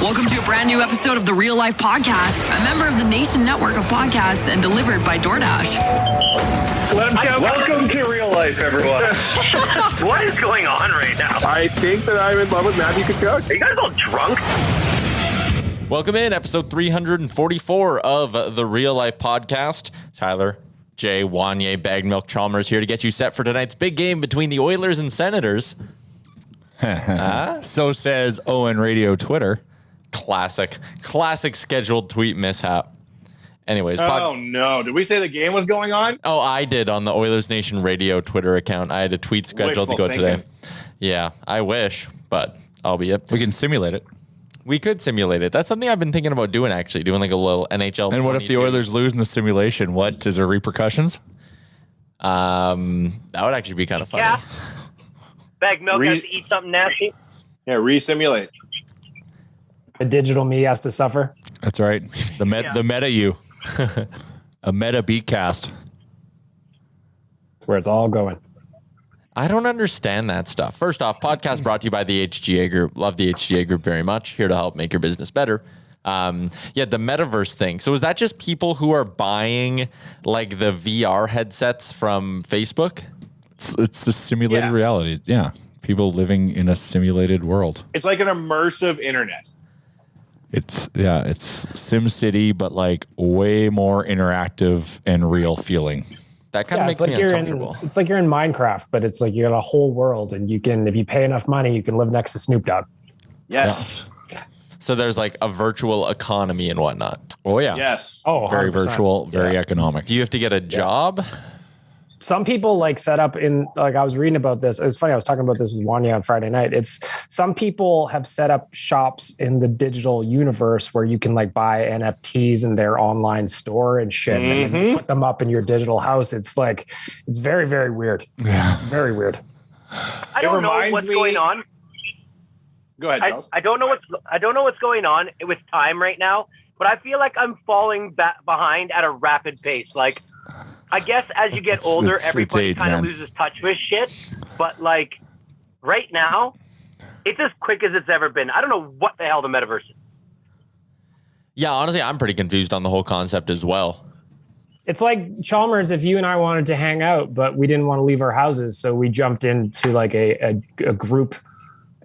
Welcome to a brand new episode of the Real Life Podcast, a member of the Nation Network of podcasts and delivered by DoorDash. Welcome to Real Life, everyone. What is going on right now? I think that I'm in love with Matthew Tkachuk. Are you guys all drunk? Welcome in, episode 344 of the Real Life Podcast. Tyler, Jay, Wanye, Baggedmillk, Chalmers here to get you set for tonight's big game between the Oilers and Senators. So says Owen Radio Twitter. Classic scheduled tweet mishap. Anyways. Oh, no. Did we say the game was going on? Oh, I did on the Oilers Nation Radio Twitter account. I had a tweet scheduled to go today. Yeah, I wish, but albeit. We can simulate it. We could simulate it. That's something I've been thinking about doing, actually, doing like a little NHL. And what if the Oilers lose in the simulation? What? Is there repercussions? That would actually be kind of funny. Yeah. Baggedmillk has to eat something nasty. Yeah, re-simulate. A digital me has to suffer. That's right. The meta you. A meta beatcast. That's where it's all going. I don't understand that stuff. First off, podcast brought to you by the HGA Group. Love the HGA Group very much. Here to help make your business better. The Metaverse thing. So is that just people who are buying like the VR headsets from Facebook? It's a simulated reality. Yeah. People living in a simulated world. It's like an immersive internet. It's SimCity, but like way more interactive and real feeling. That kind of makes me uncomfortable. It's like you're in Minecraft, but it's like you got a whole world, and you can, if you pay enough money, you can live next to Snoop Dogg. Yes. Yeah. So there's like a virtual economy and whatnot. Oh yeah. Yes. Oh, very 100%. virtual, very economic. Do you have to get a job? Some people like set up in, like I was reading about this. It's funny. I was talking about this with Wanya on Friday night. It's some people have set up shops in the digital universe where you can like buy NFTs in their online store and shit, and then put them up in your digital house. It's like, it's very, very weird. Yeah. Very weird. I don't know what's going on. Go ahead, Charles. I don't know what's going on with time right now, but I feel like I'm falling behind at a rapid pace. Like, I guess as you get older, everybody kind of loses touch with shit. But like right now, it's as quick as it's ever been. I don't know what the hell the metaverse is. Yeah, honestly, I'm pretty confused on the whole concept as well. It's like Chalmers, if you and I wanted to hang out, but we didn't want to leave our houses. So we jumped into like a group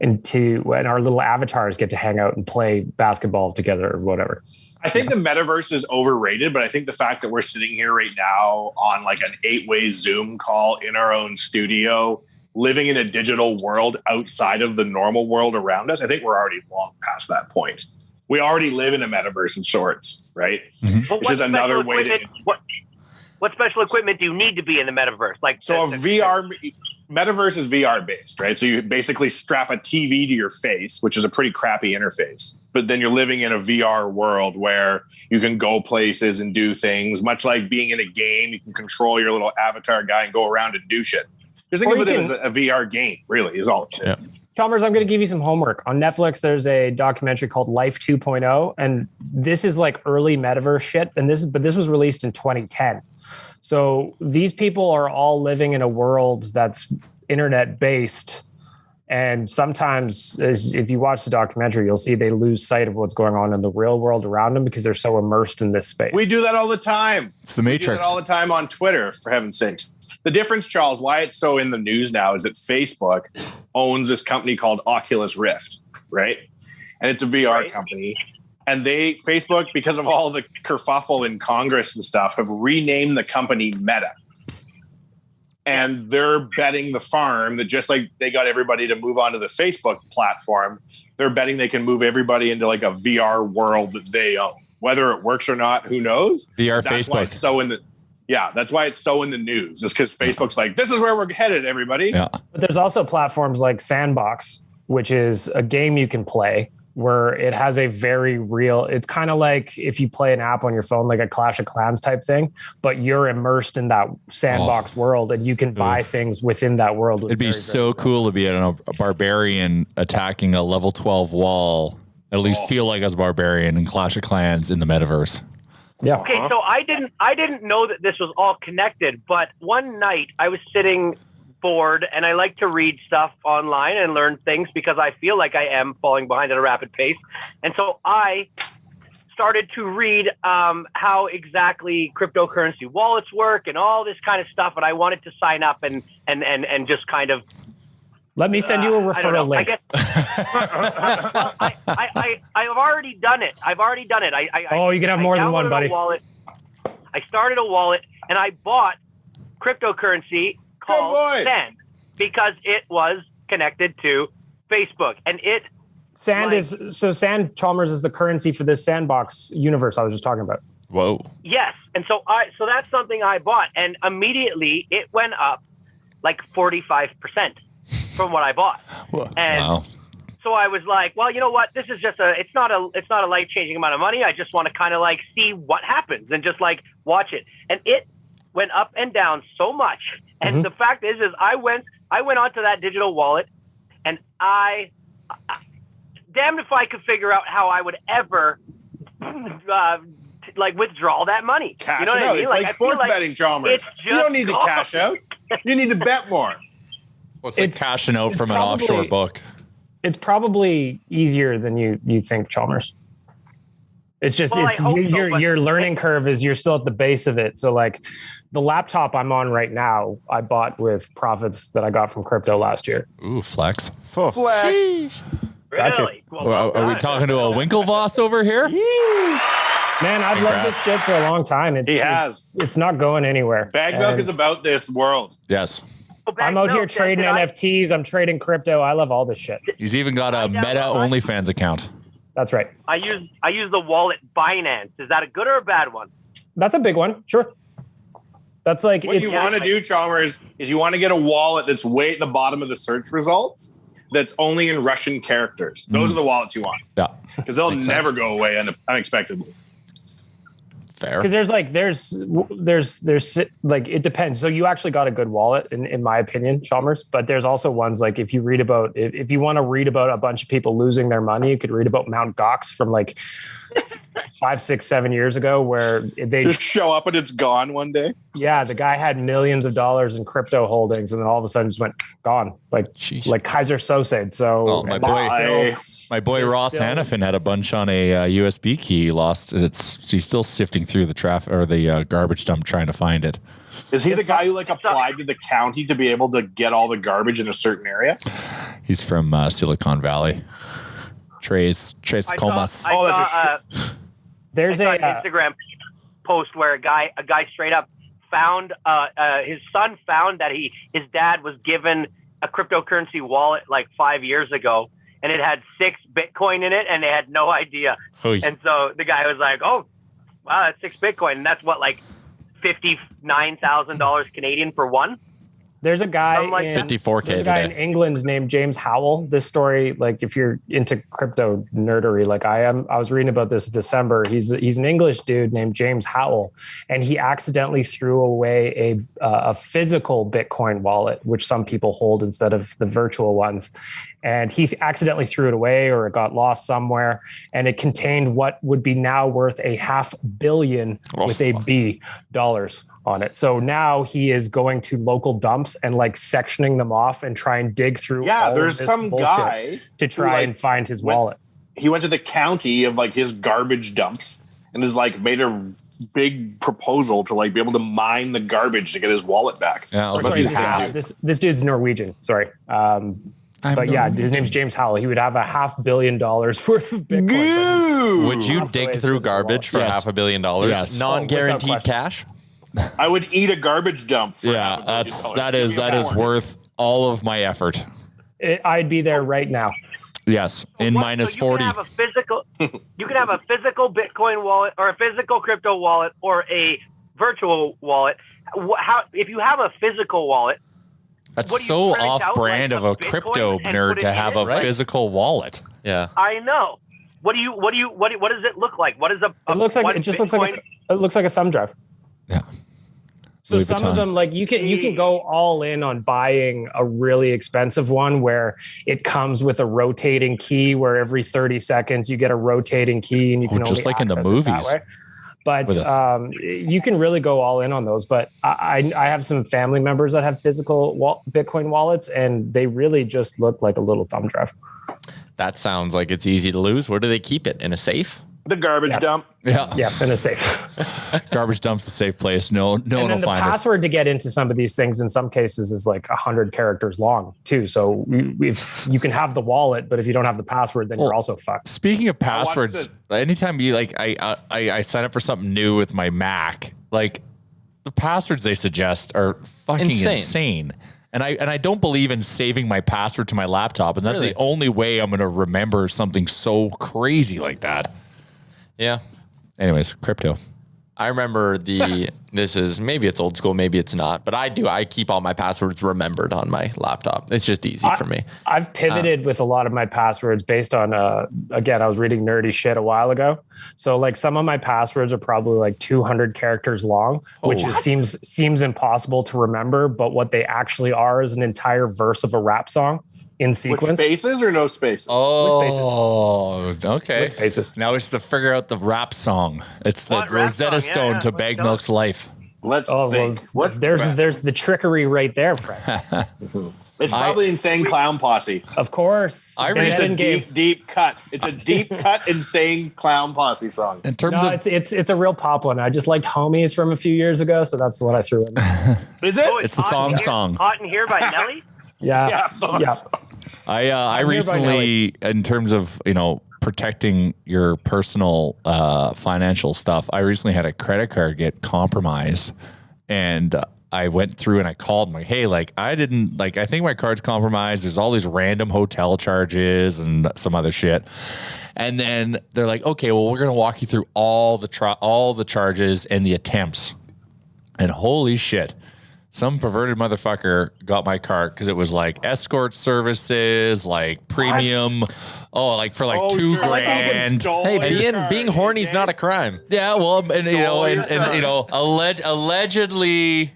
and our little avatars get to hang out and play basketball together or whatever. I think the metaverse is overrated, but I think the fact that we're sitting here right now on like an 8-way Zoom call in our own studio, living in a digital world outside of the normal world around us, I think we're already long past that point. We already live in a metaverse of sorts, right? Mm-hmm. Which is another way to... What special equipment do you need to be in the metaverse? Like, so metaverse is VR based, right? So you basically strap a TV to your face, which is a pretty crappy interface. But then you're living in a VR world where you can go places and do things, much like being in a game. You can control your little avatar guy and go around and do shit. Just think of it as a VR game, really, is all it is. Chalmers, I'm going to give you some homework. On Netflix, there's a documentary called Life 2.0, and this is like early metaverse shit. And this was released in 2010. So these people are all living in a world that's internet based. And sometimes if you watch the documentary, you'll see they lose sight of what's going on in the real world around them because they're so immersed in this space. We do that all the time. It's the Matrix. We do that all the time on Twitter, for heaven's sakes. The difference, Charles, why it's so in the news now is that Facebook owns this company called Oculus Rift, right? And it's a VR company. And Facebook, because of all the kerfuffle in Congress and stuff, have renamed the company Meta. And they're betting the farm that just like they got everybody to move onto the Facebook platform, they're betting they can move everybody into like a VR world that they own. Whether it works or not, who knows? VR that's Facebook. Why it's so in the, that's why it's so in the news. It's because Facebook's like, this is where we're headed, everybody. Yeah. But there's also platforms like Sandbox, which is a game you can play where it has a very real, it's kind of like if you play an app on your phone, like a Clash of Clans type thing, but you're immersed in that sandbox world and you can buy things within that world. It'd be so cool to be a barbarian attacking a level 12 wall, at least feel like as a barbarian in Clash of Clans in the metaverse. Yeah. Okay, so I didn't know that this was all connected, but one night I was sitting bored and I like to read stuff online and learn things because I feel like I am falling behind at a rapid pace. And so I started to read how exactly cryptocurrency wallets work and all this kind of stuff. And I wanted to sign up and just kind of. Let me send you a referral link. I've already done it. You can have more than one, buddy. I started a wallet and I bought cryptocurrency called Sand because it was connected to Facebook, and it Sand Chalmers is the currency for this sandbox universe I was just talking about. Whoa. Yes, and so that's something I bought, and immediately it went up like 45% from what I bought. And wow. So I was like, well, you know what? This is just it's not a life-changing amount of money. I just want to kind of like see what happens and just like watch it. And it went up and down so much. And the fact is I went onto that digital wallet, and I damned if I could figure out how I would ever like withdraw that money. Cash you know what out. I mean? It's like sports betting, Chalmers. You don't need to cash out. You need to bet more. Well, it's like cashing out from an offshore book. It's probably easier than you think, Chalmers. It's just your learning curve is you're still at the base of it. So like the laptop I'm on right now, I bought with profits that I got from crypto last year. Ooh, flex. Flex. Gotcha. Really? Well, Are we talking to a Winklevoss over here? Man, I've loved this shit for a long time. It's not going anywhere. Baggedmillk is about this world. Yes. I'm out here trading NFTs. I'm trading crypto. I love all this shit. He's even got a Meta OnlyFans account. That's right. I use the wallet Binance. Is that a good or a bad one? That's a big one. Sure. That's like what you want to do, Chalmers, is you want to get a wallet that's way at the bottom of the search results that's only in Russian characters. Those are the wallets you want. Yeah. Because they'll never go away unexpectedly. Fair. Because there's like, it depends. So you actually got a good wallet in my opinion, Chalmers, but there's also ones like if you read about, if you want to read about a bunch of people losing their money, you could read about Mount Gox from like 5, 6, 7 years ago where they just show up and it's gone one day. Yeah. The guy had millions of dollars in crypto holdings and then all of a sudden just went gone. Like Kaiser Sose. So my boy Ross Hannafin had a bunch on a USB key. He lost it. She's still sifting through the traffic or the garbage dump trying to find it. Is he the guy who like applied to the county to be able to get all the garbage in a certain area? He's from Silicon Valley. Tres Comas. There's an Instagram post where a guy straight up found his son found that his dad was given a cryptocurrency wallet like 5 years ago. And it had 6 Bitcoin in it, and they had no idea. Oy. And so the guy was like, "Oh, wow, that's 6 Bitcoin, and that's what, like $59,000 Canadian for one." There's a guy $54K. in England named James Howell. This story, like if you're into crypto nerdery, like I am, I was reading about this in December. He's an English dude named James Howell, and he accidentally threw away a physical Bitcoin wallet, which some people hold instead of the virtual ones. And he accidentally threw it away, or it got lost somewhere, and it contained what would be now worth $500 million with a B dollars on it. So now he is going to local dumps and like sectioning them off and try and dig through. Yeah, there's some guy to try and find his wallet. He went to the county of like his garbage dumps and has like made a big proposal to like be able to mine the garbage to get his wallet back. Yeah, this dude's Norwegian. Sorry. But yeah, his name's James Howell. He would have $500 million worth of Bitcoin. Would you dig through garbage for $500 million? Yes. Non-guaranteed cash? I would eat a garbage dump. That is worth all of my effort. I'd be there right now. Yes, in minus 40. You could have a physical Bitcoin wallet, or a physical crypto wallet, or a virtual wallet. If you have a physical wallet, that's so off-brand of a crypto nerd to have a physical wallet. Yeah, I know. What does it look like? What is a? It looks like a thumb drive. Yeah. So Louis some Vuitton. of them, like you can go all in on buying a really expensive one where it comes with a rotating key, where every 30 seconds you get a rotating key and you can just only like in the access it that movies. way. But you can really go all in on those. But I have some family members that have physical Bitcoin wallets, and they really just look like a little thumb drive. That sounds like it's easy to lose. Where do they keep it? In a safe? The garbage dump. Yeah. Yes, in a safe. Garbage dump's a safe place. No one will And the find it. password to get into some of these things in some cases is like 100 characters long too. So if you can have the wallet, but if you don't have the password, then you're also fucked. Speaking of passwords, anytime you like, I sign up for something new with my Mac, like the passwords they suggest are fucking insane. And I don't believe in saving my password to my laptop, and that's the only way I'm going to remember something so crazy like that. Yeah. Anyways, crypto. I remember this is, maybe it's old school, maybe it's not, but I keep all my passwords remembered on my laptop. It's just easy for me. I've pivoted with a lot of my passwords based on, again, I was reading nerdy shit a while ago. So like some of my passwords are probably like 200 characters long, which seems impossible to remember. But what they actually are is an entire verse of a rap song in sequence. With spaces or no spaces? Oh, okay. With spaces. Now it's to figure out the rap song. It's the Rosetta Stone to Baggedmillk's life. Let's think. Well, there's the trickery right there, Fred. It's probably Insane Clown Posse. Of course. It's a deep cut. It's a deep cut Insane Clown Posse song. In terms of it's a real pop one. I just liked Homies from a few years ago, so that's what I threw in. Is it? It's the thong song. Hot in Here by Nelly? Yeah. I recently, in terms of, protecting your personal financial stuff, I recently had a credit card get compromised, and I went through and I called my, hey, I think my card's compromised. There's all these random hotel charges and some other shit. And then they're like, okay, well, we're going to walk you through all the charges and the attempts. And holy shit, some perverted motherfucker got my card because it was like escort services, like premium. What? Oh, like for like $2,000. Hey, being horny is not a crime. Yeah, well, allegedly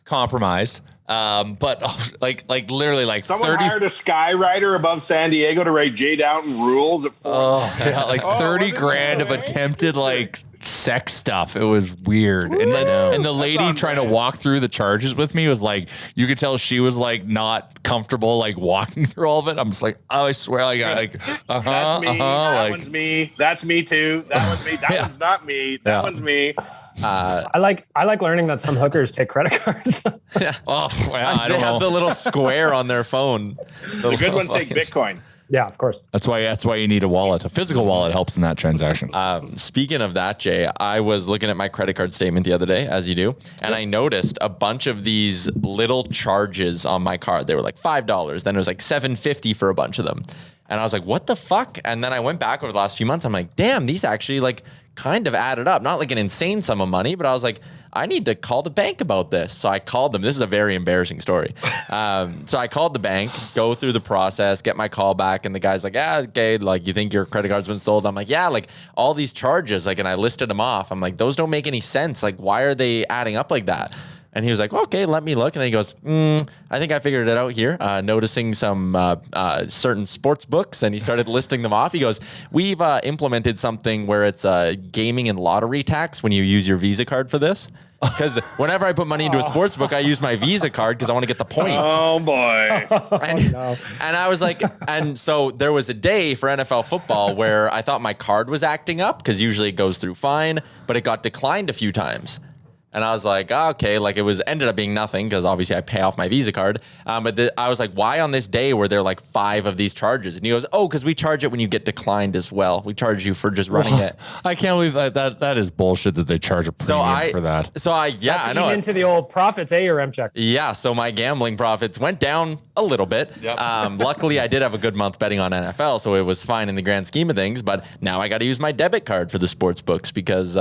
compromised. But literally like someone hired a skywriter above San Diego to write Jay Downton rules at 4. Oh, yeah, like 30 grand of attempted sex stuff. It was weird. And the lady trying to walk through the charges with me was like, you could tell she was not comfortable walking through all of it. I'm just like, oh, I swear I got that's me. That one's me. That's me too. That one's me. That one's not me. That one's me. I like learning that some hookers take credit cards. Yeah. Oh, well, they have the little square on their phone. The good ones take Bitcoin. Yeah, of course. That's why you need a wallet. A physical wallet helps in that transaction. Speaking of that, Jay, I was looking at my credit card statement the other day, as you do, and I noticed a bunch of these little charges on my card. They were like $5. Then it was like $7.50 for a bunch of them. And I was like, what the fuck? And then I went back over the last few months. I'm like, damn, these actually kind of added up. Not like an insane sum of money, but I was like, I need to call the bank about this. So I called them. This is a very embarrassing story. So I called the bank, go through the process, get my call back. And the guy's like, yeah, okay, you think your credit card's been sold? I'm like, yeah, all these charges, and I listed them off. I'm like, those don't make any sense. Why are they adding up like that? And he was like, okay, let me look. And then he goes, I think I figured it out here, noticing some certain sports books. And he started listing them off. He goes, we've implemented something where it's a gaming and lottery tax when you use your Visa card for this. Because whenever I put money into a sports book, I use my Visa card because I want to get the points. Oh, boy. And I was like, and so there was a day for NFL football where I thought my card was acting up because usually it goes through fine, but it got declined a few times. And I was like, okay, it ended up being nothing because obviously I pay off my Visa card. But I was like, why on this day were there 5 of these charges? And he goes, oh, because we charge it when you get declined as well. We charge you for just running it. I can't believe that is bullshit that they charge a premium for that. So I know. Into the old profits, your M check. Yeah, so my gambling profits went down a little bit. Yep. Luckily, I did have a good month betting on NFL, so it was fine in the grand scheme of things. But now I got to use my debit card for the sports books because...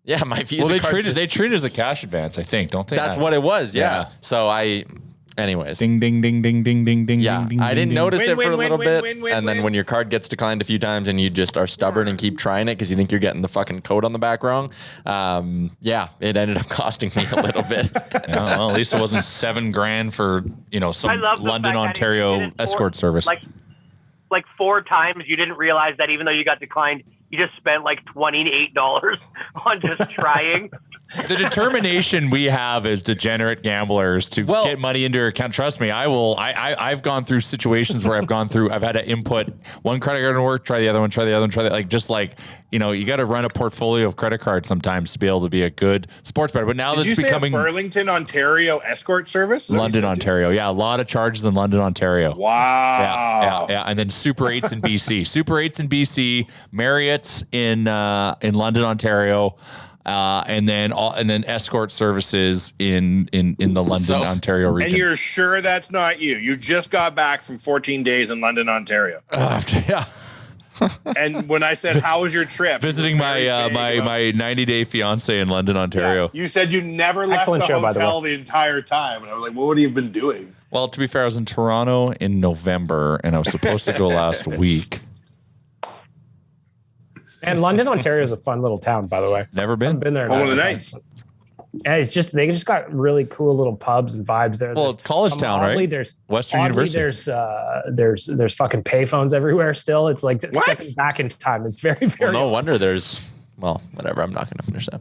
yeah, my Visa card. They treat it as a cash advance, I think, don't they? That's what it was, yeah. So anyways. Ding, ding, ding, ding, ding, ding, ding, yeah, ding, I didn't ding, notice ding. it for a little bit. And then when your card gets declined a few times and you just are stubborn and keep trying it because you think you're getting the fucking code on the back wrong, it ended up costing me a little bit. Yeah, well, at least it wasn't $7,000 for, some London, Ontario escort service. Like 4 times you didn't realize that even though you got declined, you just spent like $28 on just trying. The determination we have as degenerate gamblers to get money into your account. Trust me, I've gone through situations where I've had to input one credit card to work, try the other one, you got to run a portfolio of credit cards sometimes to be able to be a good sports bettor. But now that's becoming Burlington, Ontario escort service. London, Ontario. Yeah, a lot of charges in London, Ontario. Wow. Yeah. And then Super 8s in BC. Super 8s in BC, Marriott's in London, Ontario. And then escort services in the London, Ontario region. And you're sure that's not you? You just got back from 14 days in London, Ontario. Yeah. And when I said, "How was your trip?" Visiting my 90-day fiance in London, Ontario. Yeah, you said you never left the hotel the entire time, and I was like, "Well, what have you been doing?" Well, to be fair, I was in Toronto in November, and I was supposed to go last week. And London, Ontario is a fun little town, by the way. Never been. I've been there. Home of the Knights. And they just got really cool little pubs and vibes there. Well, it's college town, right? There's Western University. There's fucking payphones everywhere still. It's like stepping back in time. It's very, very. Well, no wonder whatever. I'm not going to finish that.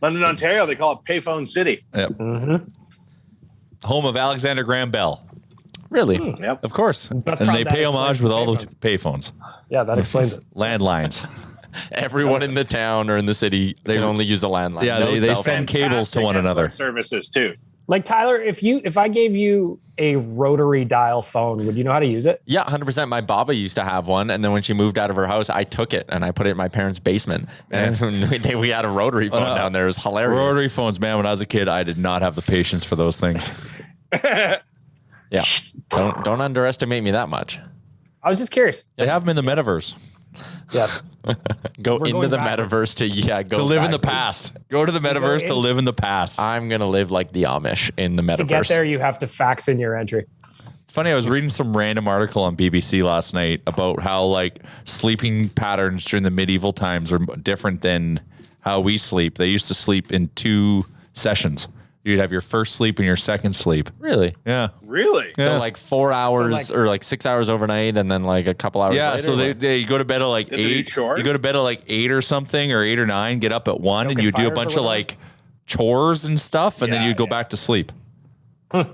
London, Ontario, they call it Payphone City. Yep. Mm-hmm. Home of Alexander Graham Bell. Really? Yep. Of course. And they pay homage with all the payphones. Yeah, that explains it. Landlines. Everyone in the town or in the city, they can only use a landline. Yeah, they send cables to one another. Services too. Like Tyler, if I gave you a rotary dial phone, would you know how to use it? Yeah, 100%. My baba used to have one, and then when she moved out of her house, I took it and I put it in my parents' basement. And we had a rotary phone down there. It was hilarious. Rotary phones, man. When I was a kid, I did not have the patience for those things. Yeah, don't underestimate me that much. I was just curious. They have them in the metaverse. Yes. Go into the metaverse to live in the past. Go to the metaverse to live in the past. I'm gonna live like the Amish in the metaverse. To get there, you have to fax in your entry. It's funny. I was reading some random article on BBC last night about how like sleeping patterns during the medieval times are different than how we sleep. They used to sleep in 2 sessions. You'd have your first sleep and your second sleep. Really? Yeah. Really? Yeah. So like 4 hours or like 6 hours overnight, and then like a couple hours. Yeah. later, So they go to bed at like 8. chores? You go to bed at like 8 or something, or 8 or 9. Get up at 1, and get you do a fired bunch or of whatever? like chores and stuff, and then you go back to sleep. That's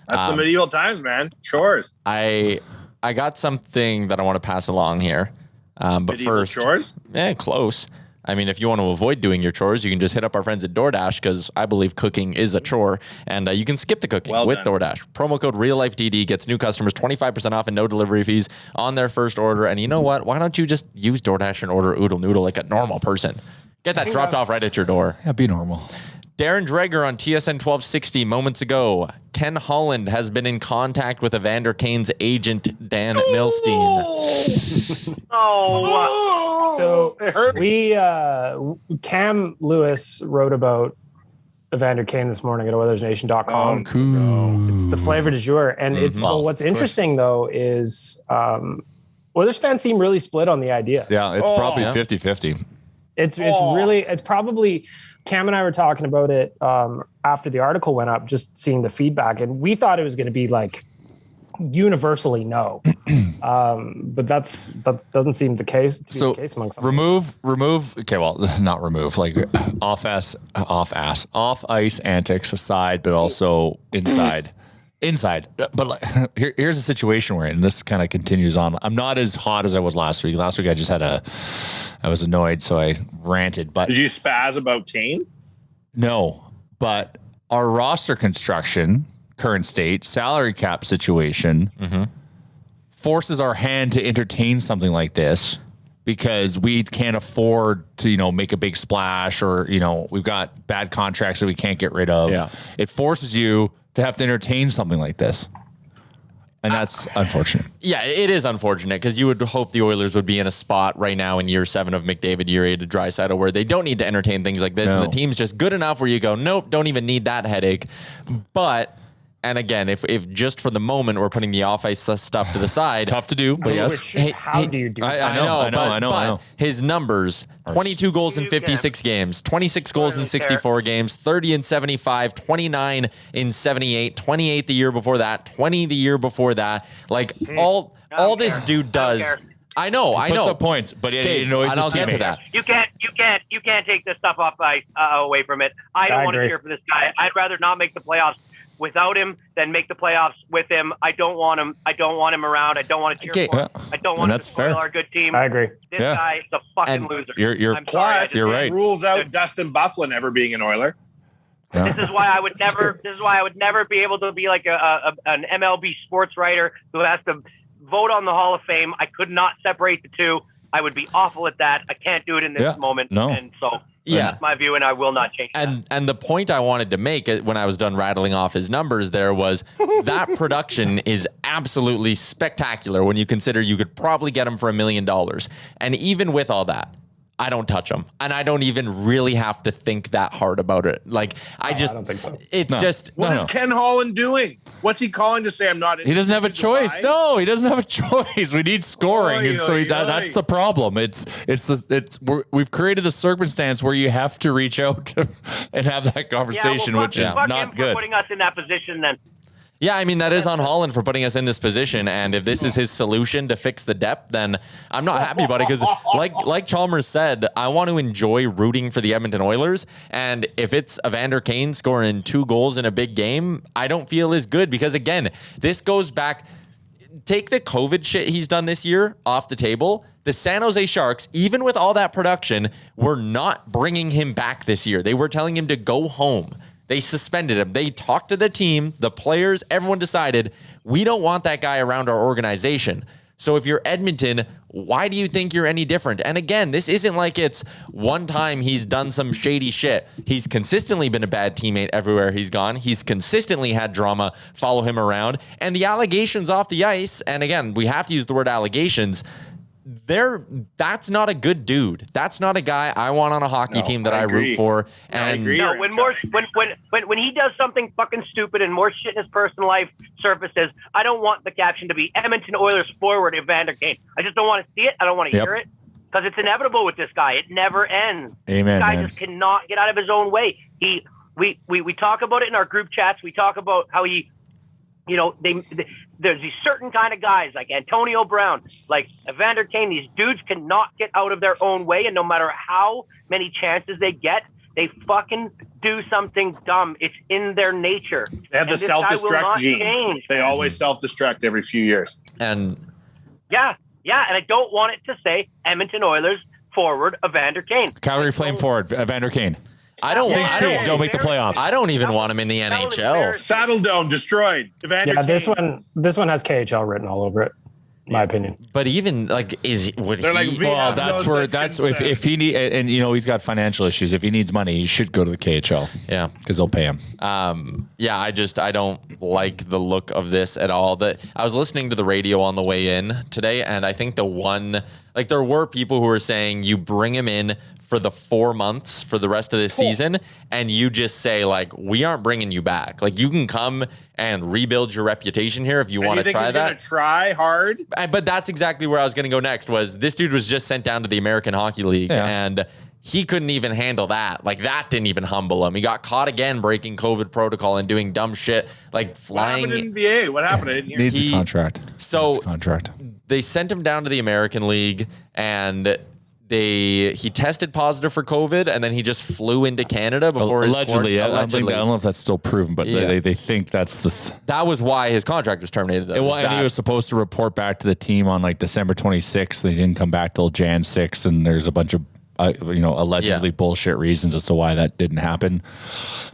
the medieval times, man. Chores. I got something that I want to pass along here, but Medieval first, chores. close. I mean, if you want to avoid doing your chores, you can just hit up our friends at DoorDash, because I believe cooking is a chore, and you can skip the cooking with done. DoorDash. Promo code RealLifeDD gets new customers 25% off and no delivery fees on their first order. And you know what? Why don't you just use DoorDash and order Oodle Noodle like a normal person? Get that dropped off right at your door. Yeah, be normal. Darren Dreger on TSN 1260 moments ago. Ken Holland has been in contact with Evander Kane's agent, Dan Milstein. So it hurts. Cam Lewis wrote about Evander Kane this morning at OilersNation.com. Cool. It's the flavor du jour. And what's interesting, though, is Oilers fans seem really split on the idea. Yeah, it's probably 50-50. It's probably, Cam and I were talking about it after the article went up, just seeing the feedback. And we thought it was going to be like universally no. But that doesn't seem the case. So amongst some remove. Okay, well, not remove. Like off ice antics aside, but also inside. But like, here's the situation we're in. And this kind of continues on. I'm not as hot as I was last week. Last week I was annoyed, so I ranted. But Did you spaz about Kane? no. But our roster construction, current state, salary cap situation, forces our hand to entertain something like this, because we can't afford to, make a big splash, or, we've got bad contracts that we can't get rid of. Yeah. It forces you to have to entertain something like this. And that's unfortunate. Yeah, it is unfortunate, because you would hope the Oilers would be in a spot right now in year 7 of McDavid, year 8 of Draisaitl, where they don't need to entertain things like this. No. And the team's just good enough where you go, nope, don't even need that headache. But, and again, if just for the moment we're putting the off-ice stuff to the side. Tough to do, but yes. How do you do that? I know. But his numbers, 22 goals in 56 games, 26 goals in 64 games, 30 in 75, 29 in 78, 28 the year before that, 20 the year bore that. Like all this dude does I know. Puts up points, but he annoys and his I'll get to teammates. that. You can't take this stuff off away from it. I don't want to agree. cheer for this guy. I'd rather not make the playoffs without him than make the playoffs with him. I don't want him. I don't want him around. I don't want to cheer for him. I don't want him to spoil our good team. I agree. This guy is a fucking loser. I'm Plus, sorry, you're right. Rules out Dustin Byfuglien ever being an Oiler. This is why I would never be able to be like an MLB sports writer who has to vote on the Hall of Fame. I could not separate the two. I would be awful at that. I can't do it in this moment. No. And so that's my view, and I will not change that. And the point I wanted to make when I was done rattling off his numbers there was that production is absolutely spectacular when you consider you could probably get him for $1 million. And even with all that, I don't touch him, and I don't even really have to think that hard about it. Like I don't think so. It's just what is Ken Holland doing? What's he calling to say I'm not? He doesn't have a choice. No, he doesn't have a choice. We need scoring, and so that's the problem. We've created a circumstance where you have to reach out and have that conversation, which is not good. Putting us in that position, then. Yeah, I mean, that is on Holland for putting us in this position. And if this is his solution to fix the depth, then I'm not happy about it because like Chalmers said, I want to enjoy rooting for the Edmonton Oilers. And if it's Evander Kane scoring 2 goals in a big game, I don't feel as good because, again, this goes back. Take the COVID shit he's done this year off the table. The San Jose Sharks, even with all that production, were not bringing him back this year. They were telling him to go home. They suspended him. They talked to the team, the players, everyone decided, we don't want that guy around our organization. So if you're Edmonton, why do you think you're any different? And again, this isn't like it's one time he's done some shady shit. He's consistently been a bad teammate everywhere he's gone. He's consistently had drama follow him around. And the allegations off the ice, and again, we have to use the word allegations, that's not a good dude. That's not a guy I want on a hockey team that I root for. And when he does something fucking stupid and more shit in his personal life surfaces, I don't want the caption to be Edmonton Oilers forward Evander Kane. I just don't want to see it. I don't want to hear it because it's inevitable with this guy. It never ends. Amen. This guy just cannot get out of his own way. We talk about it in our group chats. We talk about how he, there's these certain kind of guys like Antonio Brown, like Evander Kane. These dudes cannot get out of their own way, and no matter how many chances they get, they fucking do something dumb. It's in their nature. They have the self-destruct gene. Change. They always self-destruct every few years. And and I don't want it to say Edmonton Oilers forward Evander Kane. Calgary Flame forward Evander Kane. I don't make the playoffs. I don't even want him in the NHL. Saddle Dome destroyed. Evander Kane. this one has KHL written all over it. My opinion. But even like, if he need, and he's got financial issues. If he needs money, he should go to the KHL. Yeah, because they'll pay him. I don't like the look of this at all. That I was listening to the radio on the way in today, and I think there were people who were saying you bring him in for the 4 months for the rest of this season, and you just say like, we aren't bringing you back. Like you can come and rebuild your reputation here if you want to try that. Try hard. But that's exactly where I was going to go next. Was this dude was just sent down to the American Hockey League and he couldn't even handle that. Like that didn't even humble him. He got caught again breaking COVID protocol and doing dumb shit like flying. What happened in the NBA? What happened? I didn't hear. Needs a contract. So they sent him down to the American League and he tested positive for COVID and then he just flew into Canada before allegedly. his I don't know if that's still proven, but they think that's that was why his contract was terminated. And he was supposed to report back to the team on like December 26th. They didn't come back till Jan 6th, and there's a bunch of allegedly bullshit reasons as to why that didn't happen.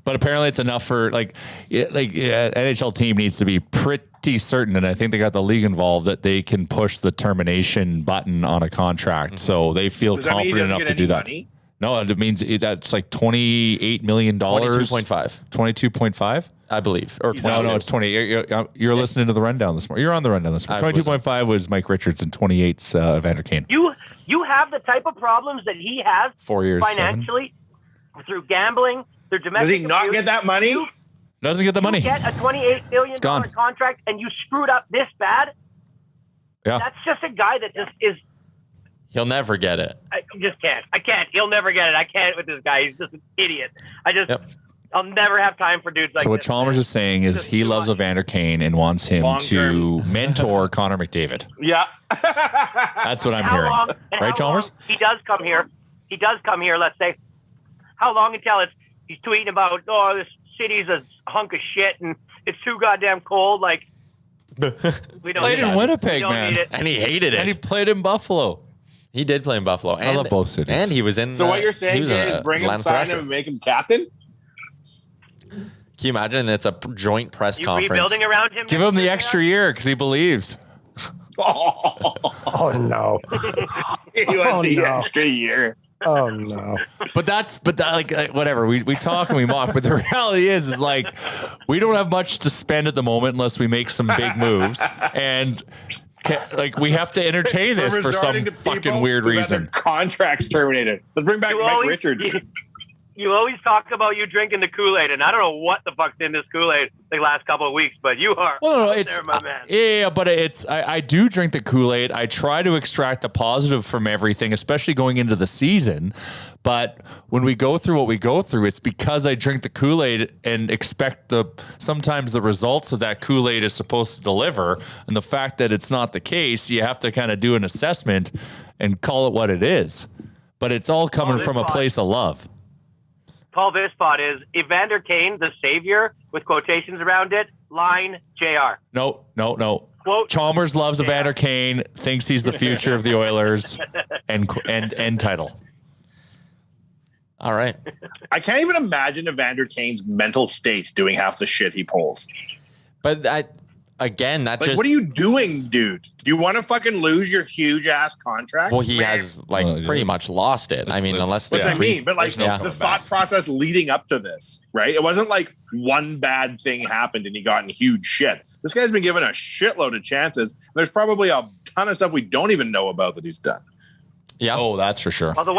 But apparently it's enough for NHL team needs to be pretty certain, and I think they got the league involved, that they can push the termination button on a contract. So they feel confident enough to do that. Money? No, it means that's like $28 million. 22.5, I believe. Or no, it's 20. You're listening to the rundown this morning. You're on the rundown this morning. 22.5 was Mike Richards and 28's Evander Kane. You have the type of problems that he has 4 years financially through gambling, through domestic. Does he not get that money? Doesn't get the money. You get a $28 billion contract and you screwed up this bad. Yeah, that's just a guy that just is. He'll never get it. I just can't. I can't. He'll never get it. I can't with this guy. He's just an idiot. I I'll never have time for dudes like So what this. Chalmers is saying is Just he too loves much. Evander Kane and wants him Long to mentor Connor McDavid. Yeah. That's what I'm How hearing. long? And Right, how Chalmers? long he does come here. He does come here. Let's say, how long until he's tweeting about this city's a hunk of shit and it's too goddamn cold. Like we don't Played need in it. Winnipeg, We don't man. need it. And he hated it. And he played in Buffalo. He did play in Buffalo. And, love both cities. And he was in. So what you're he saying was in is bring him, Atlanta sign Thrasher. him, and make him captain? Can you imagine? It's a joint press You conference. rebuilding around him? Give him the extra year because he believes. Oh no. He went the no. extra year. Oh no. But whatever. We talk and we mock, but the reality is like we don't have much to spend at the moment unless we make some big moves, and like we have to entertain this for some Resorting to fucking people weird who had reason. their contracts terminated. Let's bring back You Mike always- Richards. You always talk about you drinking the Kool-Aid, and I don't know what the fuck's in this Kool-Aid the last couple of weeks, but you are Well, no, out it's there, my man. yeah, but I do drink the Kool-Aid. I try to extract the positive from everything, especially going into the season. But when we go through what we go through, it's because I drink the Kool-Aid and expect sometimes the results of that Kool-Aid is supposed to deliver. And the fact that it's not the case, you have to kind of do an assessment and call it what it is. But it's all coming from a place of love. Paul Vispot is Evander Kane, the savior, with quotations around it. Line JR. No. Quote, Chalmers loves Evander Kane, thinks he's the future of the Oilers, and end title. All right. I can't even imagine Evander Kane's mental state doing half the shit he pulls. But that just. What are you doing, dude? Do you want to fucking lose your huge ass contract? Well, he Man, has pretty much lost it. I mean, unless That's they what I mean. But like there's no the coming thought back. process leading up to this, right? It wasn't like one bad thing happened and he got in huge shit. This guy's been given a shitload of chances. There's probably a ton of stuff we don't even know about that he's done. Yeah. Oh, that's for sure. well, the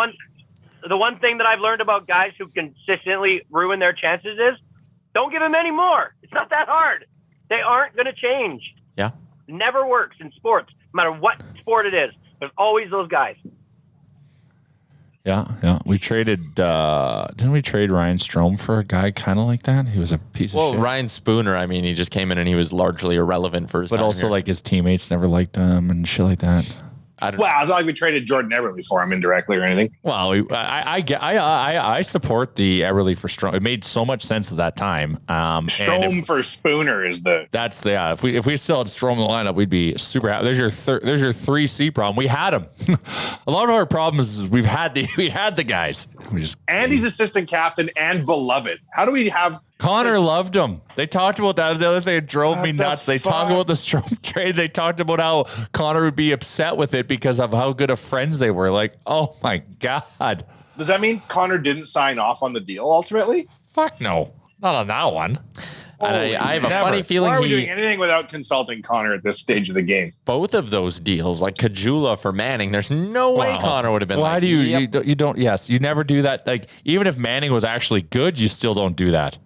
one thing that I've learned about guys who consistently ruin their chances is don't give him any more. It's not that hard. They aren't going to change. Yeah. Never works in sports, no matter what sport it is. There's always those guys. Yeah. We traded, didn't we trade Ryan Strome for a guy kind of like that? He was a piece of shit. Ryan Spooner, I mean, he just came in and he was largely irrelevant for his But time also, here. like, his teammates never liked him and shit like that. I don't Well, it's not like we traded Jordan Eberle for him indirectly or anything. Well, I support the Everly for Strome. It made so much sense at that time. And Strome for Spooner is the that's the if we still had Strome in the lineup, we'd be super happy. There's your 3C problem. We had him. A lot of our problems is we had the guys. We just and he's assistant captain and beloved. How do we have Connor loved him. They talked about that. That was the other thing that drove me What the nuts. They talked fuck? about the Strome trade. They talked about how Connor would be upset with it because of how good of friends they were. Like, oh my God. does that mean Connor didn't sign off on the deal ultimately? Fuck no. Not on that one. And I have a Never. funny Why feeling are we doing anything without consulting Connor at this stage of the game? both of those deals, like Kajula for Manning, there's no way Wow. Connor would have been Why like, do you, "Yep." you don't, yes, you never do that. Like, even if Manning was actually good, you still don't do that.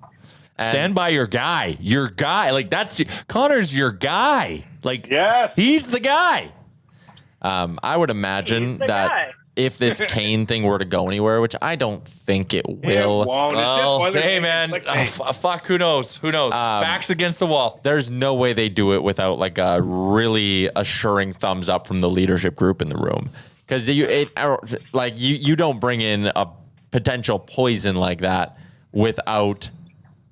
And- Stand by your guy. Your guy. Like, Connor's your guy. Like, Yes. he's the guy. I would imagine He's the that guy. if this Kane thing were to go anywhere, which I don't think it will. It won't. It's just Oh, whether hey, it's man. like, Fuck, who knows? Who knows? Backs against the wall. There's no way they do it without like a really assuring thumbs up from the leadership group in the room. Because you don't bring in a potential poison like that without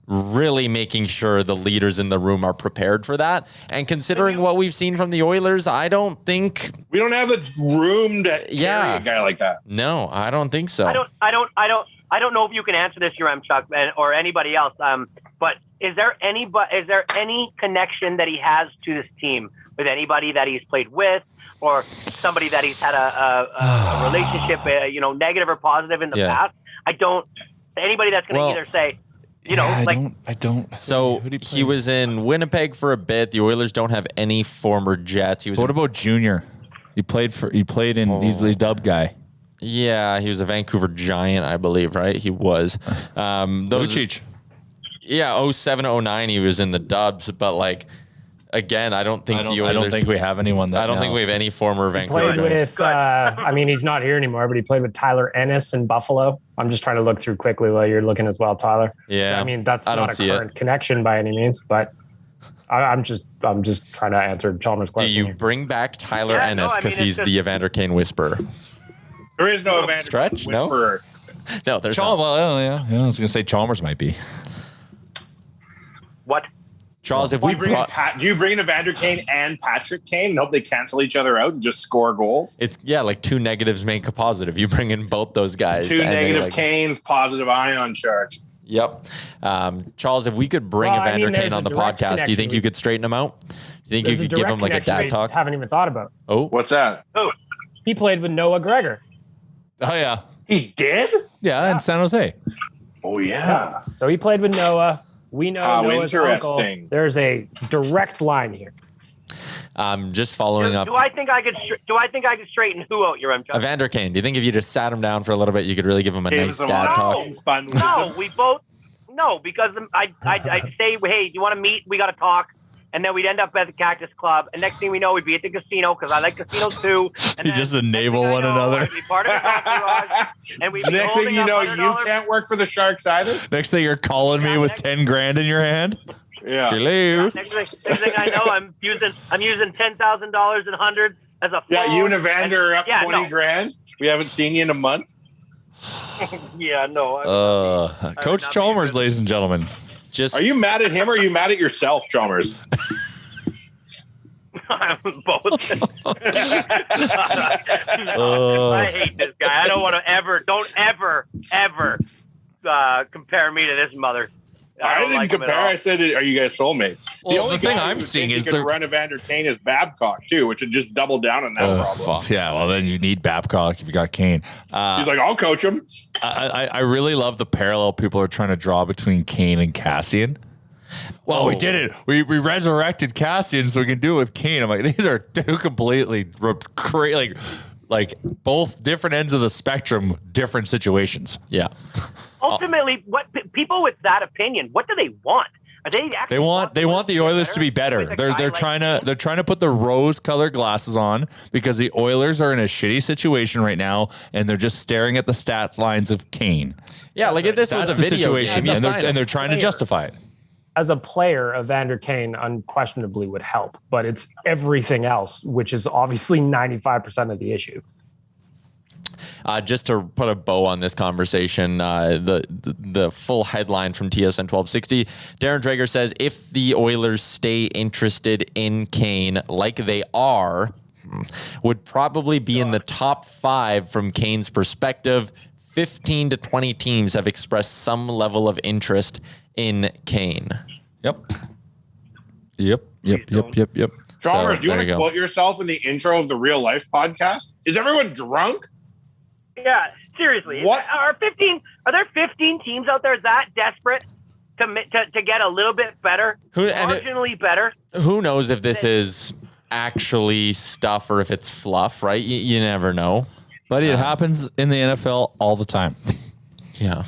really making sure the leaders in the room are prepared for that. And considering what we've seen from the Oilers, I don't think. we don't have the room to carry a guy like that. No, I don't think so. I don't know if you can answer this, Chuck, or anybody else. But is there any connection that he has to this team with anybody that he's played with, or somebody that he's had a relationship, negative or positive in the past? I don't. Anybody that's going to either say, I don't. So Who'd he he play? was in Winnipeg for a bit. The Oilers don't have any former Jets. He was. What about Junior? He played in. He's the dub guy. Yeah, he was a Vancouver Giant, I believe. Right? He was. Lucic. Yeah, 07, 09, he was in the Dubs, but like again, I don't think the Oilers. I don't think we have anyone that. I don't think we have any former Vancouver Played Giants. with, I mean, he's not here anymore, but he played with Tyler Ennis in Buffalo. I'm just trying to look through quickly while you're looking as well, Tyler. Yeah, I mean, that's I not don't a current connection by any means, but I'm just trying to answer Chalmers' Do question. you here. bring back Tyler Yeah, Ennis because he's the Evander Kane whisperer? There is no Evander Stretch? Kane No? whisperer. No, there's Chalmers. not. Well, yeah. I was gonna say Chalmers might be. What? Charles, if Do we you bring in Evander Kane and Patrick Kane and hope they cancel each other out and just score goals? it's like two negatives make a positive. You bring in both those guys. Two and they, negative like- Kanes, positive ion charge. Yep. Charles, if we could bring Well, I Evander mean, Kane there's on a the direct podcast, do you think connection. you could straighten him out? Do you think There's you a could give direct him like a connection dad we talk? haven't even thought about. Oh, What's that? Oh, He played with Noah Gregor. Oh yeah, He did? yeah, in San Jose. Oh, yeah. So he played with Noah. We know How Noah's uncle. interesting. There's a direct line here. just following up. do I think I could straighten who out your Chuck? Evander Kane, do you think if you just sat him down for a little bit, you could really give him a Give nice some dad talk? fun with No, them. we both no because I'd say, hey, do you want to meet? We got to talk. And then we'd end up at the Cactus Club. And next thing we know, we'd be at the casino because I like casinos too. And You then just next enable thing I one know, another. I'd be part of the entourage, and we'd be Next thing holding you up know, you $100 can't work for the Sharks either. Next thing you're calling me with 10 grand in your hand. Yeah. Hello. Next thing I know, I'm using $10,000 in hundreds as a phone. Yeah, you and Evander are up Yeah, 20 no. grand. We haven't seen you in a month. Yeah, no. Coach not be Chalmers, good. ladies and gentlemen. Just Are you mad at him or are you mad at yourself, Chalmers? Both. I hate this guy. I don't want to don't ever compare me to this mother. I don't didn't like him at compare. all. I said, are you guys soulmates? Well, the thing guy I'm who seeing thinks is you could the- run Evander Kane is Babcock too, which would just double down on that problem. Yeah, well, then you need Babcock if you got Kane. He's like, I'll coach him. I really love the parallel people are trying to draw between Kane and Cassian. Well, we did it. We resurrected Cassian, so we can do it with Kane. I'm like, these are two completely like both different ends of the spectrum, different situations. yeah. Ultimately, what people with that opinion, what do they want? Are they actually They want the Oilers to be better. With a guy They're like trying to put the rose-colored glasses on because the Oilers are in a shitty situation right now, and they're just staring at the stat lines of Kane. Yeah, like if this was That's a the video situation, game, and they're trying to justify it. As a player, Evander Kane unquestionably would help, but it's everything else, which is obviously 95% of the issue. Just to put a bow on this conversation, the full headline from TSN 1260, Darren Drager says, if the Oilers stay interested in Kane like they are, would probably be in the top 5 from Kane's perspective. 15 to 20 teams have expressed some level of interest in Kane. Yep. Chalmers, So, do you there want you to go. quote yourself in the intro of the Real Life podcast? Is everyone drunk? Yeah, seriously. What? Are there 15 teams out there that desperate to get a little bit better, marginally better? Who knows if this is actually stuff or if it's fluff, right? You never know. Buddy, it happens in the NFL all the time. Yeah.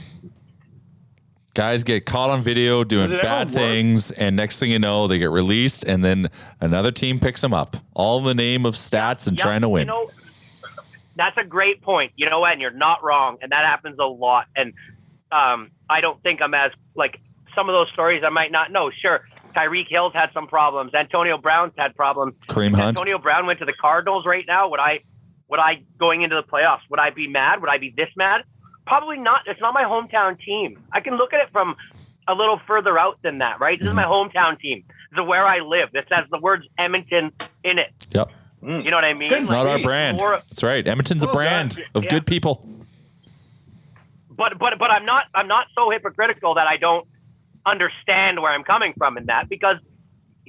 Guys get caught on video doing Does it ever bad work? things, and next thing you know, they get released, and then another team picks them up. All in the name of stats and Yep, trying to win. You know, that's a great point. You know what? And you're not wrong. And that happens a lot. And I don't think I'm as, like, some of those stories I might not know. Sure, Tyreek Hill's had some problems. Antonio Brown's had problems. Kareem If Hunt. Antonio Brown went to the Cardinals right now, would I going into the playoffs, would I be mad? Would I be this mad? Probably not. It's not my hometown team. I can look at it from a little further out than that, right? This is my hometown team. This is where I live. This has the words Edmonton in it. Yep. You know what I mean? It's Not our Hey, brand. or- That's right. Edmonton's a Well brand done. of Yeah. good people. But I'm not so hypocritical that I don't understand where I'm coming from in that, because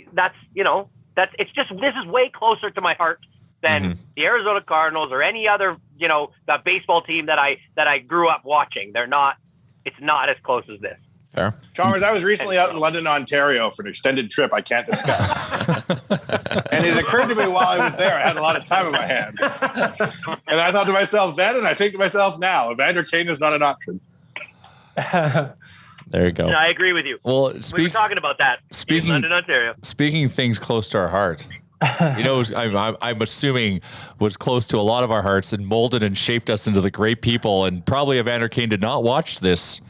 it's just, this is way closer to my heart than the Arizona Cardinals or any other, the baseball team that I grew up watching. It's not as close as this. Fair. Chalmers, I was recently out in London, Ontario for an extended trip I can't discuss. And it occurred to me while I was there, I had a lot of time on my hands. And I thought to myself then, and I think to myself now, Evander Kane is not an option. There you go. And I agree with you. Well, We were talking about that in London, Ontario. Speaking things close to our heart, I'm assuming was close to a lot of our hearts and molded and shaped us into the great people. And probably Evander Kane did not watch this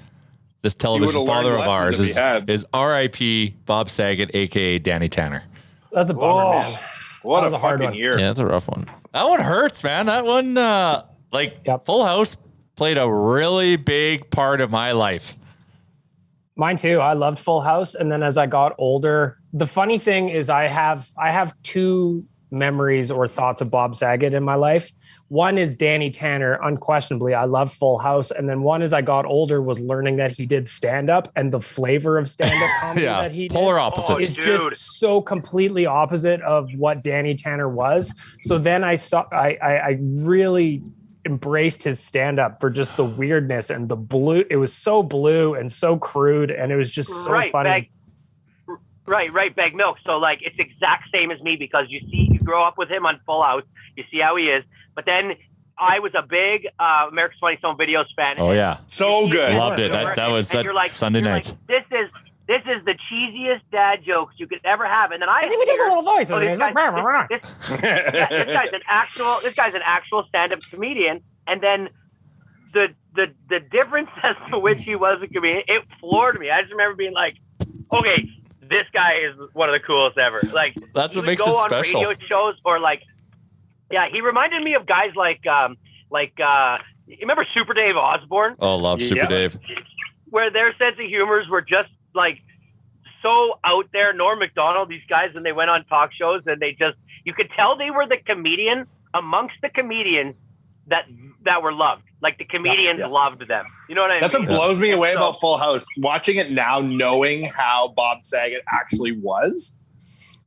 television father of ours is R.I.P. Bob Saget, aka Danny Tanner. That's a bummer, man. What That was a a hard fucking one. year. Yeah, that's a rough one. That one hurts, man. That one, Full House played a really big part of my life. Mine too. I loved Full House, and then as I got older, the funny thing is I have two memories or thoughts of Bob Saget in my life. One is Danny Tanner, unquestionably. I loved Full House, and then one as I got older was learning that he did stand up and the flavor of stand up comedy that he polar did opposites. is just so completely opposite of what Danny Tanner was. So then I really embraced his stand-up for just the weirdness and the blue. It was so blue and so crude, and it was just so funny. Right, Baggedmillk. So like, it's exact same as me because you grow up with him on Full House, you see how he is. But then I was a big America's Funniest Home Videos fan. Oh yeah, so good. Loved it. That was Sunday nights. Like, this is the cheesiest dad jokes you could ever have. And then I He does a little voice. this guy's an actual stand-up comedian. And then the difference as to which he was a comedian, it floored me. I just remember being like, okay, this guy is one of the coolest ever. Like, that's what makes go it on special. Radio shows or like, yeah, he reminded me of guys like you remember Super Dave Osborne? Oh, love Super Dave. Where their sense of humors were just like so out there. Norm Macdonald, these guys, when they went on talk shows and you could tell they were the comedian amongst the comedians that were loved. Like the comedians loved them. You know what I mean? That's what blows me away about Full House. Watching it now, knowing how Bob Saget actually was,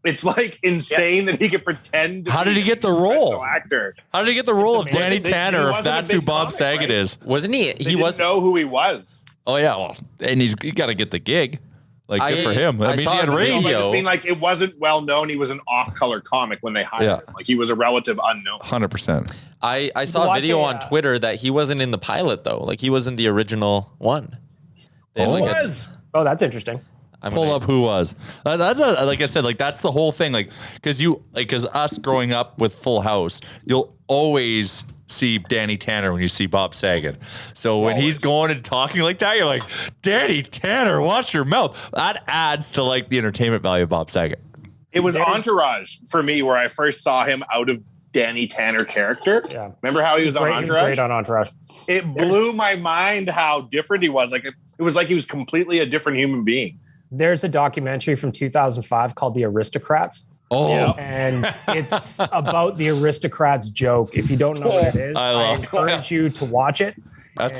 it's like insane that he could pretend. How did he get the role? Actor. How did he get the role of Danny Tanner if that's who Bob comic, Saget right? is? Wasn't he? He didn't know who he was. Oh yeah, well, and he got to get the gig. Like, good for him. I That means saw he had a video. radio. I mean, like, it wasn't well known. He was an off-color comic when they hired him. Like, he was a relative unknown. 100%. I saw a video on Twitter that he wasn't in the pilot though. Like, he was in the original one. Oh, that's interesting. Pull up who was. That's like I said, like that's the whole thing. Like, because us growing up with Full House, you'll always see Danny Tanner when you see Bob Saget. So when he's going and talking like that, you're like, Danny Tanner, watch your mouth. That adds to like the entertainment value of Bob Saget. It was Entourage for me where I first saw him out of Danny Tanner character. Yeah. Remember how he was on Entourage? He was great on Entourage. It blew my mind how different he was. Like, it was like he was completely a different human being. There's a documentary from 2005 called The Aristocrats. Oh, and it's about the Aristocrats joke. If you don't know what it is, I encourage you to watch it.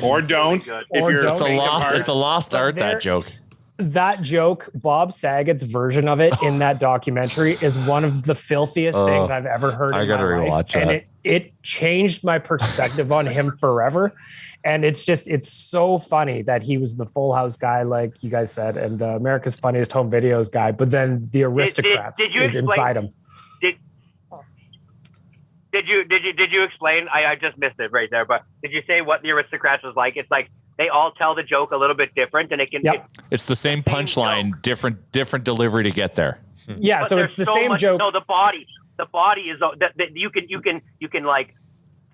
Or don't. It's a lost art, that joke. That joke, Bob Saget's version of it in that documentary is one of the filthiest things I've ever heard. I gotta rewatch that. And it changed my perspective on him forever. And it's so funny that he was the Full House guy, like you guys said, and the America's Funniest Home Videos guy. But then the Aristocrats is inside him. Did you explain? I just missed it right there. But did you say what the Aristocrats was like? It's like they all tell the joke a little bit different, and it can. Yep. It's the same punchline, different delivery to get there. Yeah, but so it's the same joke. No, the body is that you can like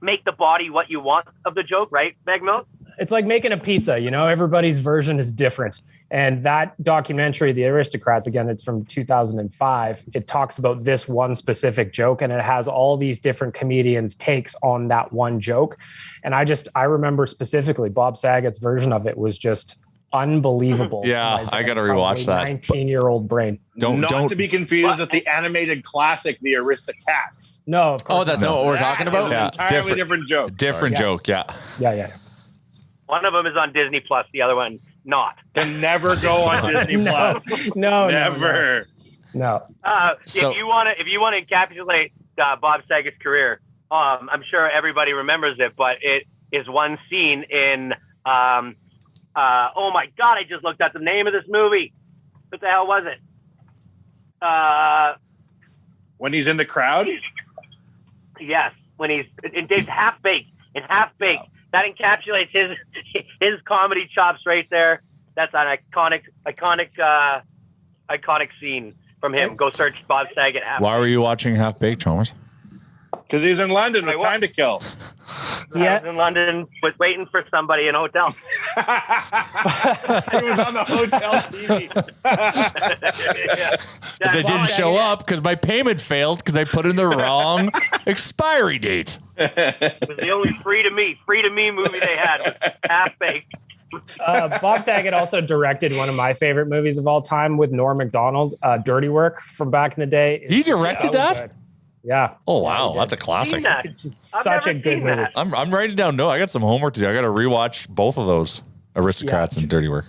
make the body what you want of the joke, right, Baggedmillk? It's like making a pizza, you know, everybody's version is different. And that documentary, The Aristocrats, again, it's from 2005. It talks about this one specific joke, and it has all these different comedians' takes on that one joke. And I remember specifically Bob Saget's version of it was just unbelievable. Yeah, I got to rewatch that. 19-year-old brain. Not to be confused with the animated classic, The Aristocats. No, of course. Oh, that's not what we're talking about? Yeah, entirely different joke. Different joke, yeah. Yeah. One of them is on Disney Plus, the other one not. Can never go on Disney Plus. No, never. No. If you want to encapsulate Bob Saget's career, I'm sure everybody remembers it, but it is one scene in. Oh my God! I just looked at the name of this movie. What the hell was it? When he's in the crowd. Yes, when he's in Half Baked. In Half Baked. That encapsulates his comedy chops right there. That's an iconic scene from him. Go search Bob Saget. Why were you watching Half Baked, Chalmers? Because he was in London with time to kill. I was in London, was waiting for somebody in a hotel. He was on the hotel TV. But they didn't show up because my payment failed because I put in the wrong expiry date. It was the only free to me movie they had. Was Half Baked. Bob Saget also directed one of my favorite movies of all time with Norm Macdonald, Dirty Work from back in the day. He directed that? Good. Yeah. Oh, wow. That's a classic. Such a good movie. I'm writing down. No, I got some homework to do. I got to rewatch both of those, Aristocrats and Dirty Work.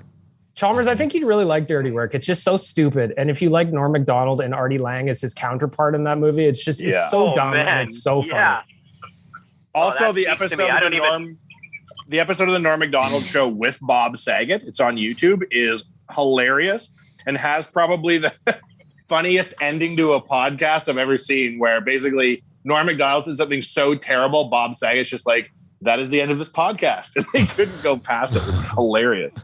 Chalmers, I think you'd really like Dirty Work. It's just so stupid. And if you like Norm Macdonald and Artie Lang as his counterpart in that movie, it's just, it's so dumb and it's so funny. Also, the episode of the Norm Macdonald show with Bob Saget, it's on YouTube, is hilarious and has probably the funniest ending to a podcast I've ever seen, where basically Norm Macdonald said something so terrible, Bob Saget's just like, that is the end of this podcast. And they couldn't go past it. It was hilarious.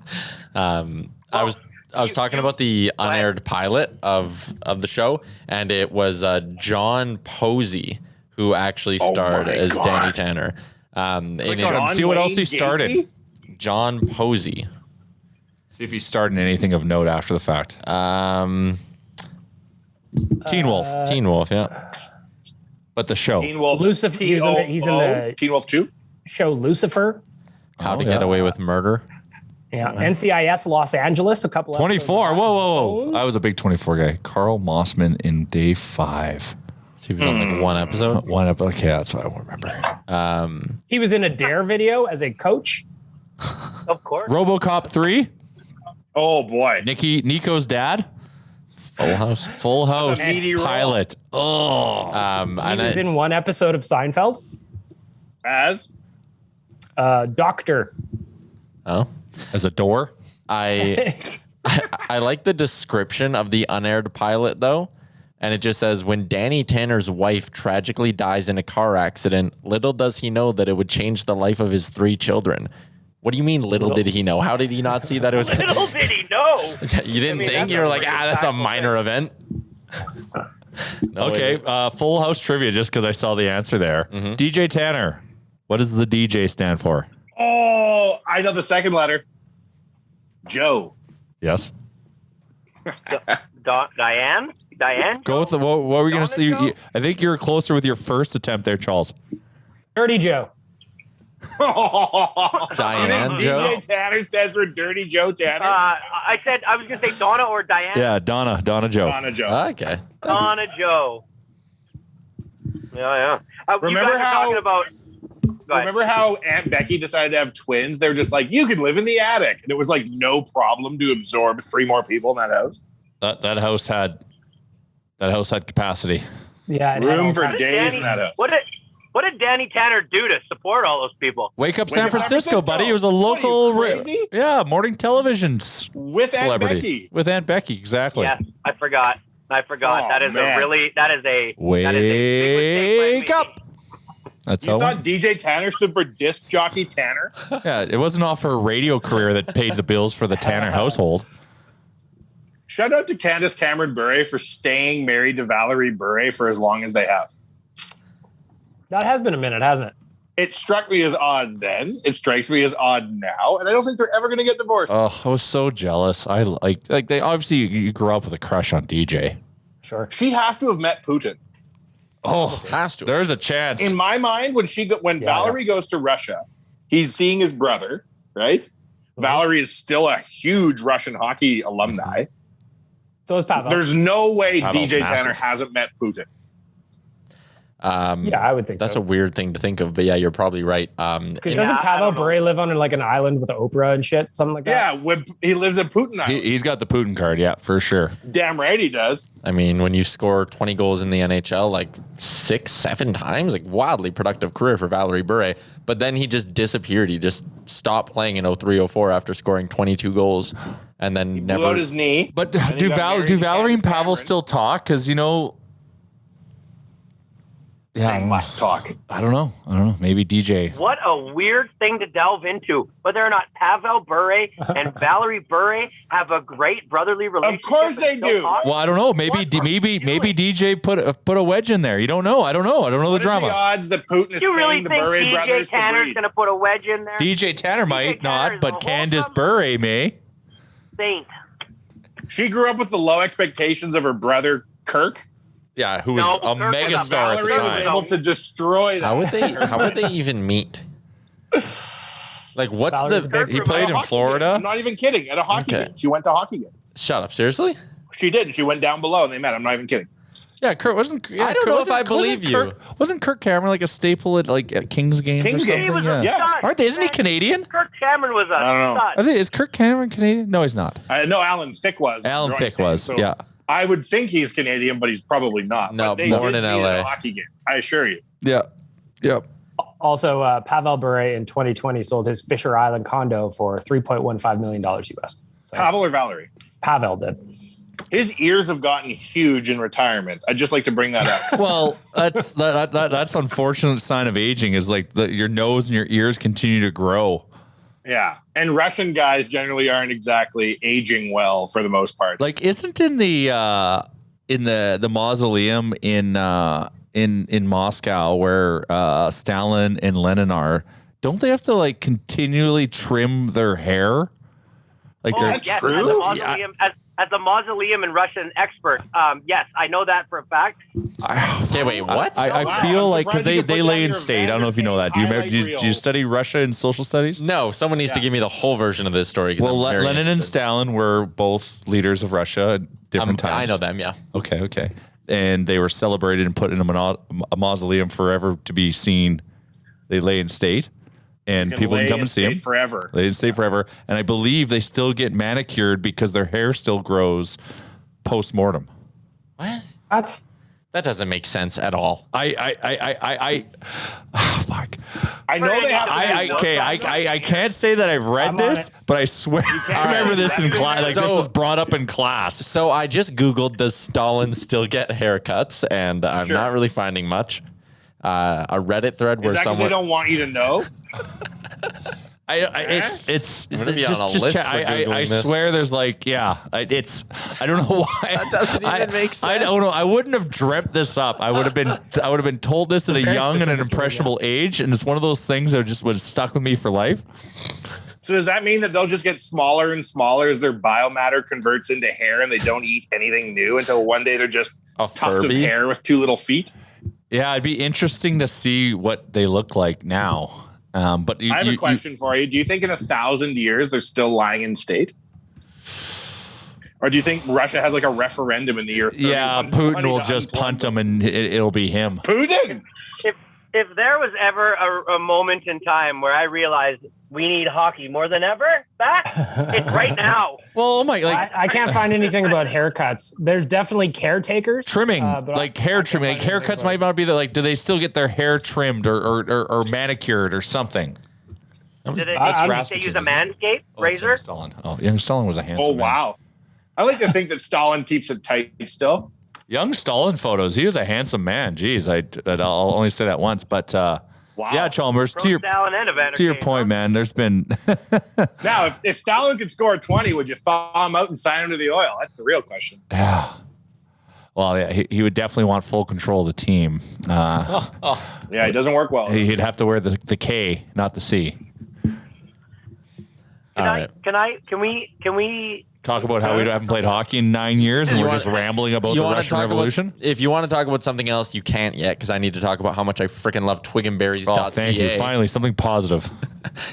I was talking about the unaired pilot of the show, and it was John Posey who actually starred as Danny Tanner. See what else he started. John Posey. See if he starred in anything of note after the fact. Teen Wolf. Teen Wolf, yeah. But the show. Teen Wolf. Lucifer. He's in the Teen Wolf 2 show Lucifer. How to Get Away with Murder. Yeah. NCIS Los Angeles, a couple of 24. Whoa. I was a big 24 guy. Carl Mossman in Day 5. So he was on like one episode? Okay, that's what I won't remember. He was in a Dare video as a coach. Of course. RoboCop 3. Oh, boy. Nico's dad. Full House pilot. Oh. He was in one episode of Seinfeld. As? Doctor. Oh. As a door? I like the description of the unaired pilot, though. And it just says, when Danny Tanner's wife tragically dies in a car accident, little does he know that it would change the life of his 3 children. What do you mean, little did he know? How did he not see that it was... Little did he know. You didn't think? You were like, that's a minor event. Okay, Full House trivia, just because I saw the answer there. Mm-hmm. DJ Tanner. What does the DJ stand for? Oh, I know the second letter. Joe. Yes. Diane? Go with the, what were we going to see? I think you were closer with your first attempt there, Charles. Dirty Joe. Diane Joe? DJ Tanner stands for Dirty Joe Tanner. I was going to say Donna or Diane. Yeah, Donna Joe. Donna Joe. Okay. Donna Joe. Yeah. Remember how Aunt Becky decided to have twins? They were just like, you could live in the attic. And it was like no problem to absorb 3 more people in that house. That house had capacity. Yeah. Room for days in that house. What did Danny Tanner do to support all those people? Wake Up San Francisco, buddy. He was a local, morning television with celebrity. Aunt Becky. With Aunt Becky, exactly. Yeah, I forgot. Oh, that is a Wake up. That's you thought DJ Tanner stood for Disc Jockey Tanner? Yeah, it wasn't all for a radio career that paid the bills for the Tanner household. Shout out to Candace Cameron Bure for staying married to Valerie Bure for as long as they have. That has been a minute, hasn't it? It struck me as odd then. It strikes me as odd now, and I don't think they're ever going to get divorced. Oh, I was so jealous. I like they obviously you grew up with a crush on DJ. Sure. She has to have met Putin. Oh, has to. There's a chance. In my mind, when Valerie goes to Russia, he's seeing his brother, right? Mm-hmm. Valerie is still a huge Russian hockey alumni. So is Pavel. There's no way Pavel's DJ massive. Tanner hasn't met Putin. Yeah, I would think that's so. a weird thing to think of, but yeah, you're probably right. Doesn't Pavel Bure live on like an island with Oprah and shit, something like that? Yeah, he lives in Putin Island. He's got the Putin card, yeah, for sure. Damn right he does. I mean, when you score 20 goals in the NHL like 6-7 times, like wildly productive career for Valerie Bure, but then he just disappeared. He just stopped playing in 03-04 after scoring 22 goals, and then never blew out his knee. But do Valerie and Pavel still talk? Because They must talk. I don't know. Maybe DJ. What a weird thing to delve into. Whether or not Pavel Bure and Valerie Bure have a great brotherly relationship. Of course they do. Well, I don't know. Maybe DJ put a wedge in there. You don't know. I don't know the drama. What are the odds that Putin is You really paying the think Bure DJ brothers Tanner's to going to put a wedge in there? DJ Tanner might Tanner not, but is a Candice wholesome Bure may. saint. She grew up with the low expectations of her brother Kirk. Yeah, who was No, a Kirk is a megastar at the Valerie was time. able to destroy that. How would they even meet? Like, what's Valerie's the? a big- He played in Hockey Florida. game. I'm not even kidding. At a hockey Okay. game. She went to a hockey game. Shut up! Seriously? She did. She went down below and they met. I'm not even kidding. Yeah, Kurt wasn't. Yeah, I don't Kurt know if wasn't- I believe wasn't you. Wasn't Kirk Cameron like a staple at Kings games or Kings something? games. He was a Yeah. stud. Aren't they? Isn't he Canadian? Kirk Cameron was a I don't know. stud. Is Kirk Cameron Canadian? No, he's not. I know Alan Thicke was. Alan Joint Thicke fan, was. so Yeah. I would think he's Canadian, but he's probably not. No, But they born did in meet LA. at a hockey game. I assure you. Yeah. Yep. Also, Pavel Bure in 2020 sold his Fisher Island condo for $3.15 million US. So Pavel or Valerie? Pavel did. His ears have gotten huge in retirement. I'd just like to bring that up. Well, that's unfortunate sign of aging is like your nose and your ears continue to grow. Yeah. And Russian guys generally aren't exactly aging well for the most part. Like, isn't in the mausoleum in Moscow where Stalin and Lenin are? Don't they have to like continually trim their hair? Like Oh, they're yes, true? As a mausoleum and Russian expert, yes, I know that for a fact. Okay, wait, what? I Wow, feel I'm like because surprised you they could put lay down in your state. I don't know if you know that. Do you highlight do you reel. study Russia in social studies? No, someone needs to give me the whole version of this story. 'Cause Well, I'm very Lenin and interested. Stalin were both leaders of Russia at different times. I know them, yeah. Okay. And they were celebrated and put in a mausoleum forever to be seen. They lay in state, and Can people can lay come in and see state them. forever. They stay forever, and I believe they still get manicured because their hair still grows post-mortem. What? What? That doesn't make sense at all. Fuck. I know they have. I can't say that I've read I'm on this, it. but I swear I remember this in class. Like this So- was brought up in class. So I just Googled, does Stalin still get haircuts? And I'm Sure. not really finding much. A Reddit thread Is where that because they someone... don't want you to know? It's I'm gonna be on a list for I Googling this. swear there's like I don't know why that doesn't even make I don't know. sense. I wouldn't have dreamt this up. I would have been told this at a Very young and an specific, impressionable age, and it's one of those things that just was stuck with me for life. So does that mean that they'll just get smaller and smaller as their biomatter converts into hair and they don't eat anything new until one day they're just A tuft of Furby? hair with two little feet? Yeah, it'd be interesting to see what they look like now. But I have a question for you. Do you think in 1,000 years they're still lying in state? Or do you think Russia has like a referendum in the year 30? Yeah, Putin will just punt them and it'll be him. Putin? If there was ever a moment in time where I realized we need hockey more than ever, it's right now. Well, oh my, like I can't find anything about haircuts. There's definitely caretakers. trimming, but like I hair can't trimming. Like find anything haircuts might not be that. Like, do they still get their hair trimmed or manicured or something? Do they, That's they Rasputin, use a isn't it? Manscaped razor? Stalin. Oh, young Stalin was a handsome Oh, man. wow. I like to think that Stalin keeps it tight still. Young Stalin photos. He was a handsome man. Jeez, I'll only say that once, but Wow. yeah, Chalmers. From To your Stalin and Evander to your Kane, point, huh? man. There's been Now, if Stalin could score 20, would you thaw him out and sign him to the oil? That's the real question. well, yeah, he would definitely want full control of the team. Yeah, it doesn't work well. He'd have to wear the K, not the C. Can we Talk about how we haven't played hockey in 9 years and You we're wanna- just rambling about the wanna Russian talk Revolution. if you want to talk about something else, you can't yet because I need to talk about how much I freaking love twigandberries.ca. Oh, thank you. Finally, something positive.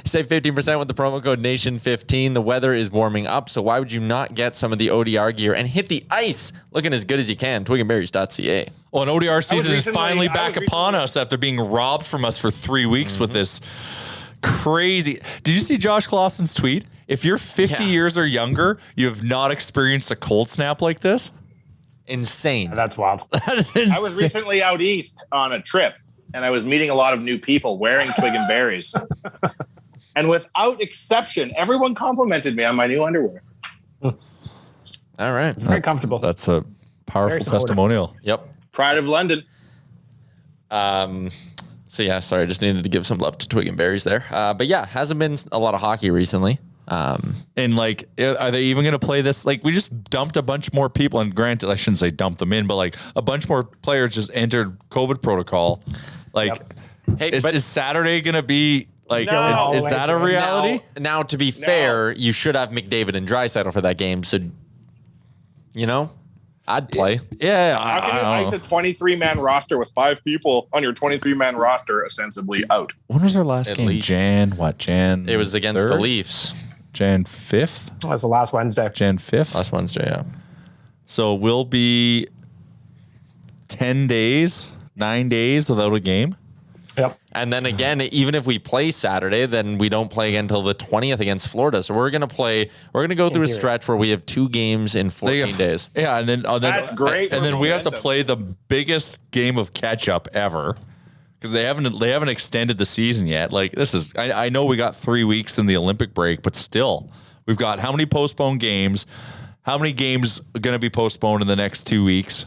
Save 15% with the promo code NATION15. The weather is warming up, so why would you not get some of the ODR gear and hit the ice looking as good as you can? Twigandberries.ca. Well, an ODR season is recently- finally I back was upon recently- us after being robbed from us for 3 weeks with this crazy. Did you see Josh Clausen's tweet? If you're 50 Yeah. years or younger, you have not experienced a cold snap like this. Insane. That's wild. That is I was insane. recently out east on a trip, and I was meeting a lot of new people wearing twig and berries. And without exception, everyone complimented me on my new underwear. All right. Very comfortable. That's a powerful Very supportive. testimonial. Yep. Pride of London. So yeah, sorry, I just needed to give some love to Twig and Berries there. But yeah, hasn't been a lot of hockey recently. And like, are they even going to play this? Like, we just dumped a bunch more people, and granted, I shouldn't say dump them in, but like a bunch more players just entered COVID protocol. Like, hey, is Saturday going to be like? No. Is that a reality? Now, to be fair, you should have McDavid and Draisaitl for that game. So, I'd play. Yeah, How can you ice a 23-man roster with 5 people on your 23-man roster ostensibly out? When was our last At game? least. Jan It was against 3rd? the Leafs. Jan 5th? That was the last Wednesday. Jan 5th? Last Wednesday, yeah. So we'll be 10 days, 9 days without a game. Yep. And then again, even if we play Saturday, then we don't play again until the 20th against Florida. So we're going to go through a stretch where we have 2 games in 14 days. Yeah, and then That's great. And then we have to momentum. play the biggest game of catch up ever because they haven't extended the season yet. Like this is, I know we got 3 weeks in the Olympic break, but still, we've got how many postponed games? How many games are going to be postponed in the next 2 weeks?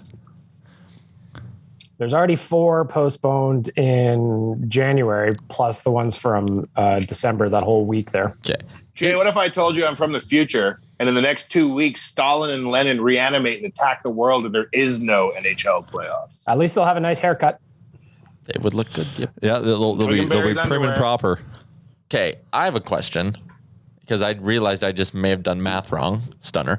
There's already 4 postponed in January, plus the ones from December, that whole week there. Okay. Jay, what if I told you I'm from the future, and in the next 2 weeks, Stalin and Lenin reanimate and attack the world, and there is no NHL playoffs? At least they'll have a nice haircut. It would look good. Yep. Yeah, they'll be Berries prim and underwear. proper. Okay, I have a question because I realized I just may have done math wrong. Stunner.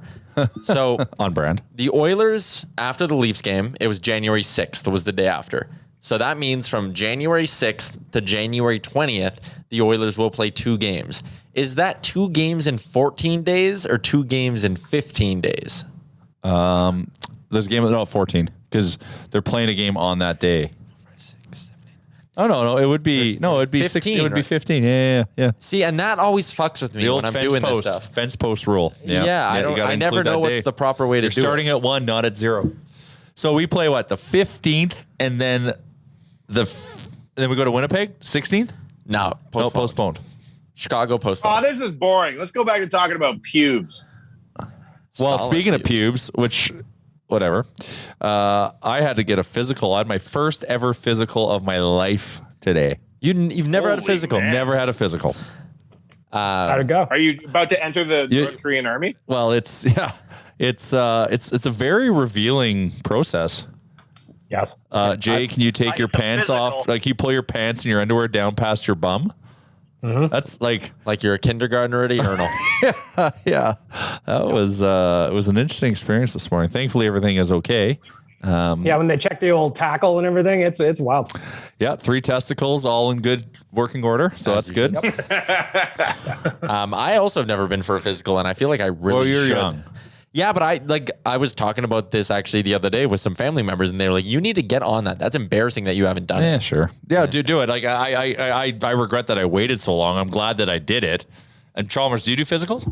So On brand. the Oilers, after the Leafs game, it was January 6th, was the day after. So that means from January 6th to January 20th, the Oilers will play 2 games. Is that 2 games in 14 days or 2 games in 15 days? There's a game of 14 because they're playing a game on that day. Oh no, it would be 15, 16. It would be right? 15. Yeah. See, and that always fucks with me The old when I'm fence doing post, this stuff. fence post rule. Yeah, I you don't. gotta I never include that know what's day. the proper way to You're do starting it. at 1, not at 0. So we play what, the 15th, and then then we go to Winnipeg 16th. No, No, postponed. Chicago postponed. Oh, this is boring. Let's go back to talking about pubes. Well, Solid speaking of pubes, which whatever, I had to get a physical. I had my first ever physical of my life today. You've never had a Holy physical. man. Never had a physical. How'd it go? Are you about to enter the You- North Korean army? Well, it's a very revealing process. Yes. Jay, can you take I your just a pants physical. off? Like you pull your pants and your underwear down past your bum? That's like, Like you're a kindergartner at a urinal. yeah, that was it was an interesting experience this morning. Thankfully, everything is okay. Yeah, when they check the old tackle and everything, it's wild. Yeah, 3 testicles, all in good working order, so that's good. I also have never been for a physical, and I feel like I really Well, you're should. young. Yeah, but I was talking about this actually the other day with some family members, and they were like, "You need to get on that. That's embarrassing that you haven't done Yeah, it." sure. Yeah, do it. Like I regret that I waited so long. I'm glad that I did it. And Chalmers, do you do physicals?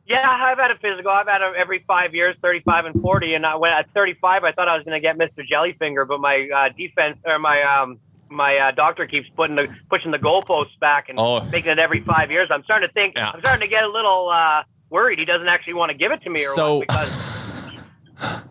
Yeah, I've had a physical. I've had it every 5 years, 35 and 40. And when at 35, I thought I was going to get Mr. Jellyfinger, but my defense or my doctor keeps pushing the goalposts back and making it every 5 years. I'm starting to think. Yeah. I'm starting to get a little worried. He doesn't actually want to give it to me, or So- what? Because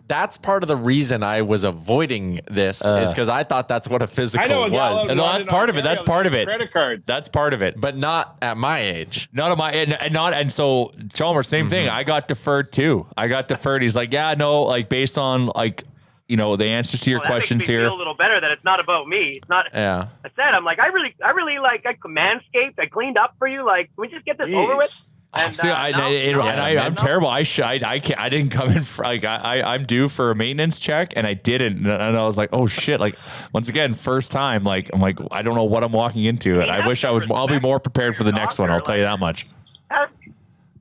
That's part of the reason I was avoiding this is because I thought that's what a physical I know a gal was, out No, in that's part of it. Ontario That's part of that it. Credit cards. That's part of it. but not at my age. None of my and so Chalmers, same thing. I got deferred too. I got deferred. He's like, yeah, no, like based on like the answers to your that questions makes me here. feel a little better that it's not about me. It's not. Yeah. I said I'm like I really like I manscaped. I cleaned up for you. Like, can we just get this over with? Jeez. And, See, no, I'm terrible. I can't. I didn't come in. I'm due for a maintenance check, and I didn't. And I was like, oh shit! Like once again, first time. Like I'm like, I don't know what I'm walking into, and I wish I was. I'll be more prepared for the next one. I'll tell you that much.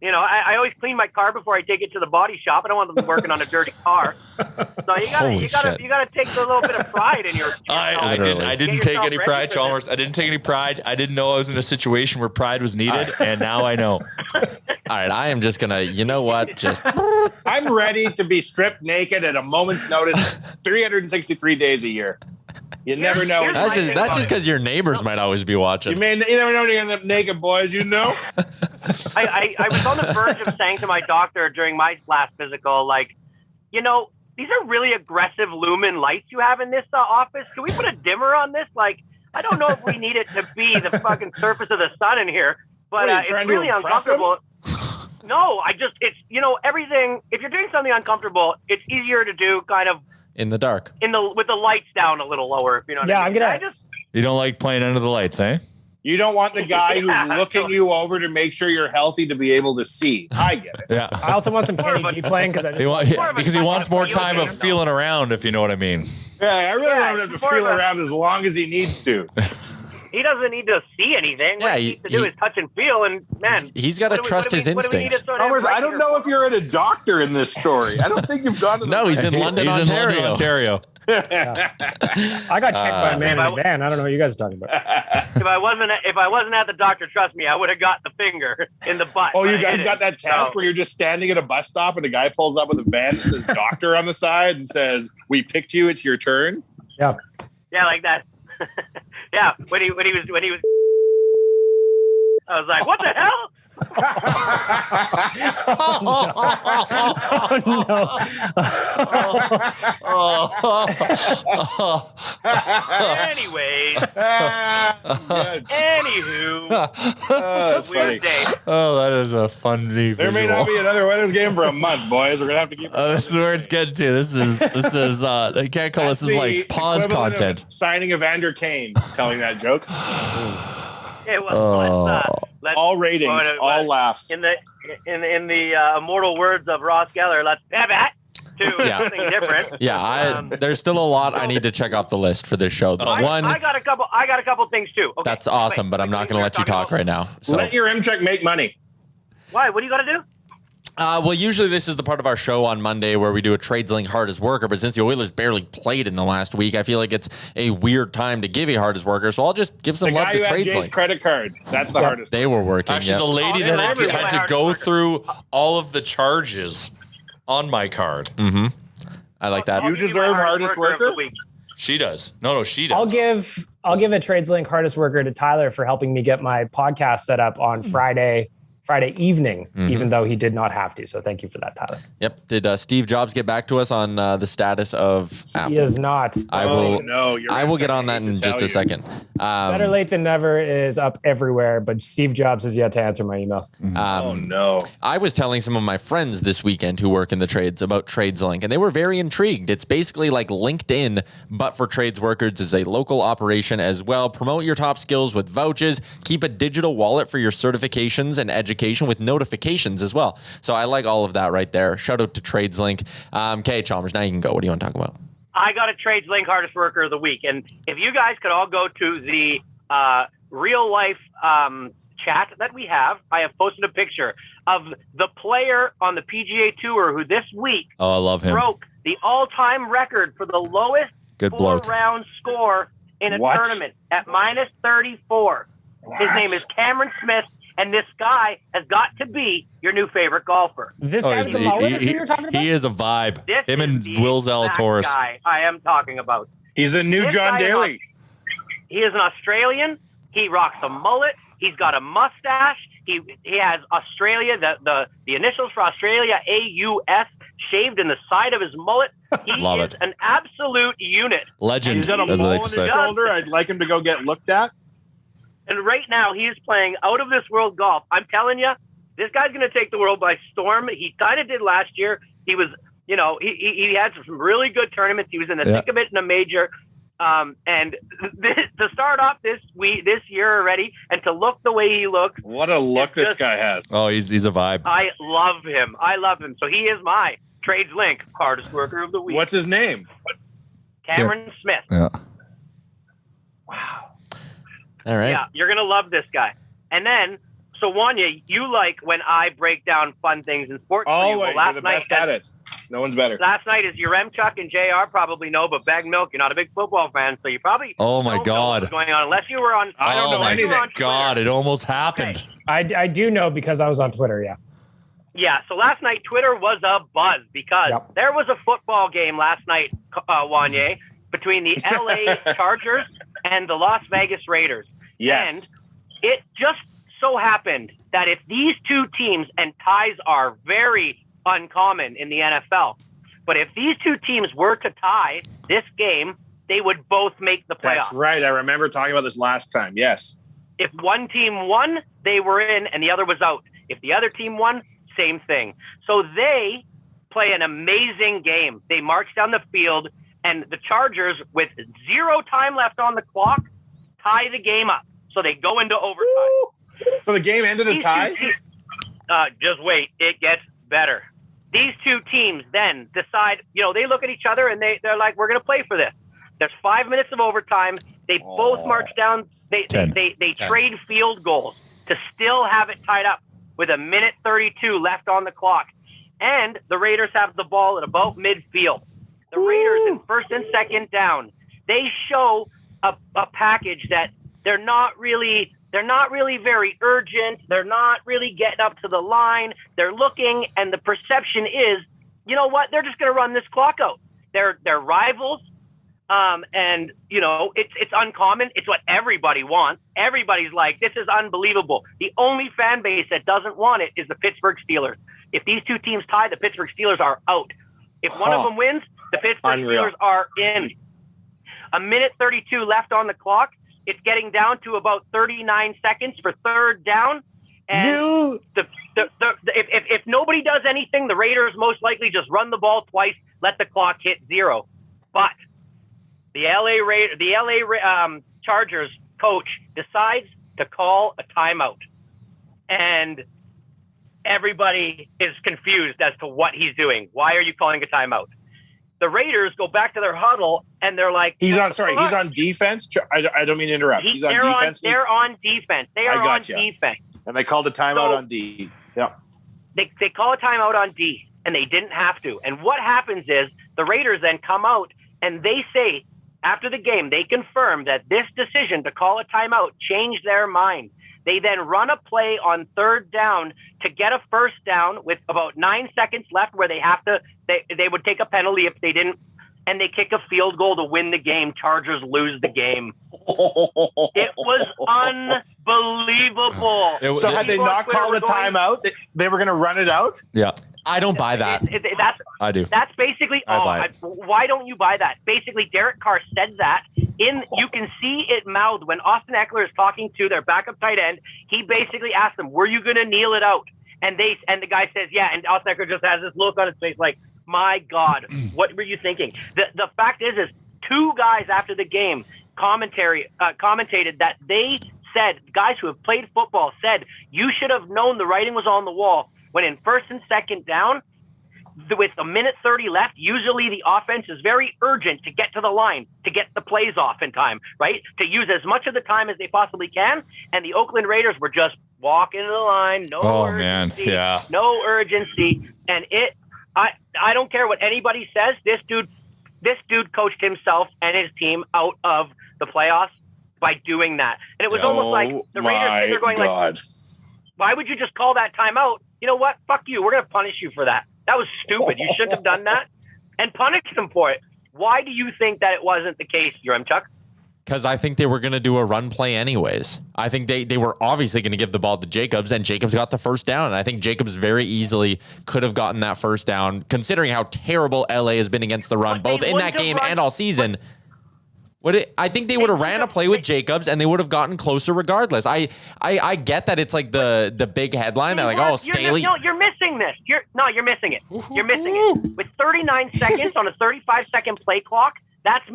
I always clean my car before I take it to the body shop. I don't want them working on a dirty car. So Holy you shit. gotta take a little bit of pride in your. I didn't take any pride, Chalmers. I didn't take any pride. I didn't know I was in a situation where pride was needed, and now I know. All right, I am just gonna. You know what? Just I'm ready to be stripped naked at a moment's notice, 363 days a year. You never know. Here's that's my just thing. because your neighbors might always be watching. You never know when you're gonna end up naked, boys. You know. I was on the verge of saying to my doctor during my last physical, like, these are really aggressive lumen lights you have in this office. Can we put a dimmer on this? Like, I don't know if we need it to be the fucking surface of the sun in here, but it's really uncomfortable. No, it's, everything, if you're doing something uncomfortable, it's easier to do kind of in the dark, with the lights down a little lower, if you know what I mean. You don't like playing under the lights, eh? You don't want the guy who's looking you over to make sure you're healthy to be able to see. I get it. Yeah. I also want some Kenny G playing because he wants more time of feeling around, if you know what I mean. Yeah, I really want him to feel around as long as he needs to. He doesn't need to see anything. What he needs to do is touch and feel, and man, he's got to trust his instincts. Chalmers, I don't know if you're in a doctor in this story. I don't think you've gone to the No, he's in London, Ontario. I got checked by a man in a van. I don't know what you guys are talking about. If I wasn't at the doctor, trust me, I would have got the finger in the butt. Oh, you guys got that test where you're just standing at a bus stop and a guy pulls up with a van that says doctor on the side and says, "We picked you, it's your turn." Yeah. Yeah, like that. Yeah, when he was I was like, what the hell? Anyways. Anywho. That's weird day. Oh, that is a funny There may not be another Oilers game for a month, boys. We're gonna have to keep. This is where it's getting to. This is. They can't call this is like pause content. Signing Evander Kane, telling that joke. Okay, well, let's all ratings, all laughs. In the immortal words of Ross Geller, let's pivot to something different. Yeah, there's still a lot I need to check off the list for this show. I got a couple things too. Okay, that's awesome, but I'm not going to let you talk right now. So. Let your M-Check make money. Why? What do you got to do? Well, usually this is the part of our show on Monday where we do a TradeSlink hardest worker, but since the Oilers barely played in the last week, I feel like it's a weird time to give a hardest worker, so I'll just give some love to TradeSlink. Jay's credit card. That's the hardest. They were working. Actually, the lady that had to go through all of the charges on my card. Mm-hmm. I like that. You deserve hardest worker? She does. No, she does. I'll give a TradeSlink hardest worker to Tyler for helping me get my podcast set up on Friday evening, even though he did not have to. So thank you for that, Tyler. Yep. Did Steve Jobs get back to us on the status of Apple? He is not. I will get on that in just a second. Better late than never is up everywhere, but Steve Jobs has yet to answer my emails. Oh, no. I was telling some of my friends this weekend who work in the trades about TradeSlink, and they were very intrigued. It's basically like LinkedIn, but for trades workers. It's a local operation as well. Promote your top skills with vouchers. Keep a digital wallet for your certifications and education with notifications as well. So I like all of that right there. Shout out to TradeSlink. Okay, Chalmers, now you can go. What do you want to talk about? I got a TradeSlink hardest worker of the week. And if you guys could all go to the real life chat that we have, I have posted a picture of the player on the PGA Tour who this week I love him. Broke the all-time record for the lowest four-round score in a tournament at minus 34. His name is Cameron Smith. And this guy has got to be your new favorite golfer. This guy's the lowest you're talking about? He is a vibe. Him and Will Zalatoris. Guy I am talking about. He's the new John Daly. He is an Australian. He rocks a mullet. He's got a mustache. He has Australia, the initials for Australia, AUS, shaved in the side of his mullet. He is an absolute unit. Legend. He's got a mole on his shoulder. I'd like him to go get looked at. And right now, he is playing out of this world golf. I'm telling you, this guy's going to take the world by storm. He kind of did last year. He was, he had some really good tournaments. He was in the thick of it in a major. And to start off this year already, and to look the way he looks. What a look this guy has. Oh, he's a vibe. I love him. So he is my TradeSlink hardest worker of the week. What's his name? Cameron Smith. Yeah. Wow. All right. Yeah, you're going to love this guy. And then, so Wanya, you like when I break down fun things in sports. Always. You're the best at it. No one's better. Last night, as your Chuck and JR probably know, but Baggedmillk, you're not a big football fan, so you probably don't know what's going on, unless you were on. I don't know anything. God, it almost happened. Okay. I do know because I was on Twitter, yeah. Yeah, so last night, Twitter was a buzz because there was a football game last night, Wanya, between the LA Chargers and the Las Vegas Raiders. Yes. And it just so happened that if these two teams, and ties are very uncommon in the NFL, But if these two teams were to tie this game, they would both make the playoffs. That's right. I remember talking about this last time. Yes. If one team won, they were in and the other was out. If the other team won, same thing. So they play an amazing game. They march down the field, and the Chargers, with 0 time left on the clock, tie the game up. So they go into overtime. Woo! So the game ended a tie? Just wait. It gets better. These two teams then decide, they look at each other and they're like, we're going to play for this. There's 5 minutes of overtime. They both march down. They trade field goals to still have it tied up with 1:32 left on the clock. And the Raiders have the ball at about midfield. The Raiders in first and second down, they show a package that they're not really very urgent. They're not really getting up to the line. They're looking, and the perception is, you know what? They're just going to run this clock out. They're rivals. And it's uncommon. It's what everybody wants. Everybody's like, this is unbelievable. The only fan base that doesn't want it is the Pittsburgh Steelers. If these two teams tie, the Pittsburgh Steelers are out. If one of them wins, the Pittsburgh Steelers are in. 1:32 left on the clock. It's getting down to about 39 seconds for third down. And if nobody does anything, the Raiders most likely just run the ball twice, let the clock hit 0. But the LA Chargers coach decides to call a timeout, and everybody is confused as to what he's doing. Why are you calling a timeout? The Raiders go back to their huddle, and they're like, he's on defense. I don't mean to interrupt. He's on defense. They're on defense. They are on defense. And they called a timeout on D. Yeah. They call a timeout on D, and they didn't have to. And what happens is the Raiders then come out, and they say, after the game, they confirm that this decision to call a timeout changed their mind. They then run a play on third down to get a first down with about 9 seconds left, where they would take a penalty if they didn't, and they kick a field goal to win the game. Chargers lose the game. It was unbelievable. So had they not called a timeout, they were going to run it out? Yeah. I don't buy that. I do. That's basically. Why don't you buy that? Basically, Derek Carr said that. You can see it mouthed when Austin Eckler is talking to their backup tight end. He basically asked them, "Were you going to kneel it out?" And the guy says, "Yeah." And Austin Eckler just has this look on his face, like, "My God, what were you thinking?" The fact is two guys after the game commentated that they said, guys who have played football said, you should have known the writing was on the wall. When in first and second down, with 1:30 left, usually the offense is very urgent to get to the line, to get the plays off in time, right? To use as much of the time as they possibly can. And the Oakland Raiders were just walking to the line, no urgency. And I don't care what anybody says. This dude coached himself and his team out of the playoffs by doing that. And it was almost like the Raiders are going like, why would you just call that timeout? You know what? Fuck you. We're going to punish you for that. That was stupid. You shouldn't have done that, and punish them for it. Why do you think that it wasn't the case, Chuck? Because I think they were going to do a run play anyways. I think they were obviously going to give the ball to Jacobs, and Jacobs got the first down. And I think Jacobs very easily could have gotten that first down, considering how terrible LA has been against the run, both in that game and all season. I think they would have ran a play with Jacobs, and they would have gotten closer regardless. I get that it's like the big headline that, like, Staley. No, you're missing this. You're missing it. You're missing it. With 39 seconds on a 35-second play clock, that's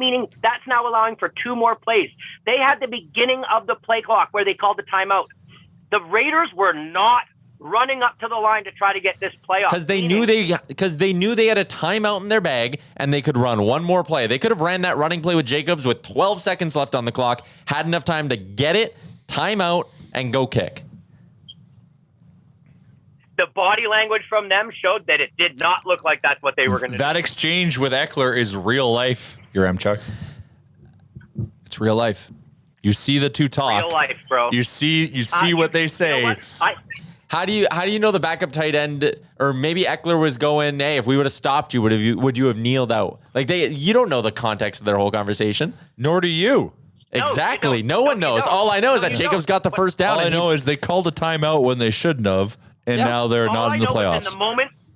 now allowing for 2 more plays. They had the beginning of the play clock where they called the timeout. The Raiders were not running up to the line to try to get this playoff. Because they knew they had a timeout in their bag and they could run one more play. They could have ran that running play with Jacobs with 12 seconds left on the clock, had enough time to get it, timeout, and go kick. The body language from them showed that it did not look like that's what they were going to do. That exchange with Eckler is real life, Chuck. It's real life. You see the two talk. Real life, bro. You see what they say. You know what? How do you know the backup tight end, or maybe Eckler was going, hey, if we would have stopped you, would you have kneeled out? Like you don't know the context of their whole conversation, nor do you. Exactly. No one knows. All I know is that Jacobs got the first down. All I know is they called a timeout when they shouldn't have, and now they're not in the playoffs.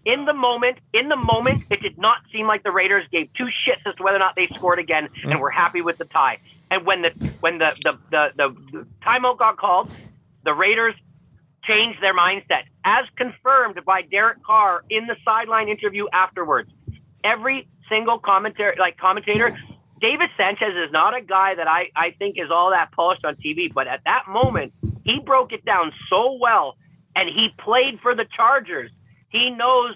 in the moment, it did not seem like the Raiders gave two shits as to whether or not they scored again, and were happy with the tie. And when the timeout got called, the Raiders changed their mindset, as confirmed by Derek Carr in the sideline interview afterwards. Every single commentator, David Sanchez is not a guy that I think is all that polished on TV, but at that moment, he broke it down so well, and he played for the Chargers. He knows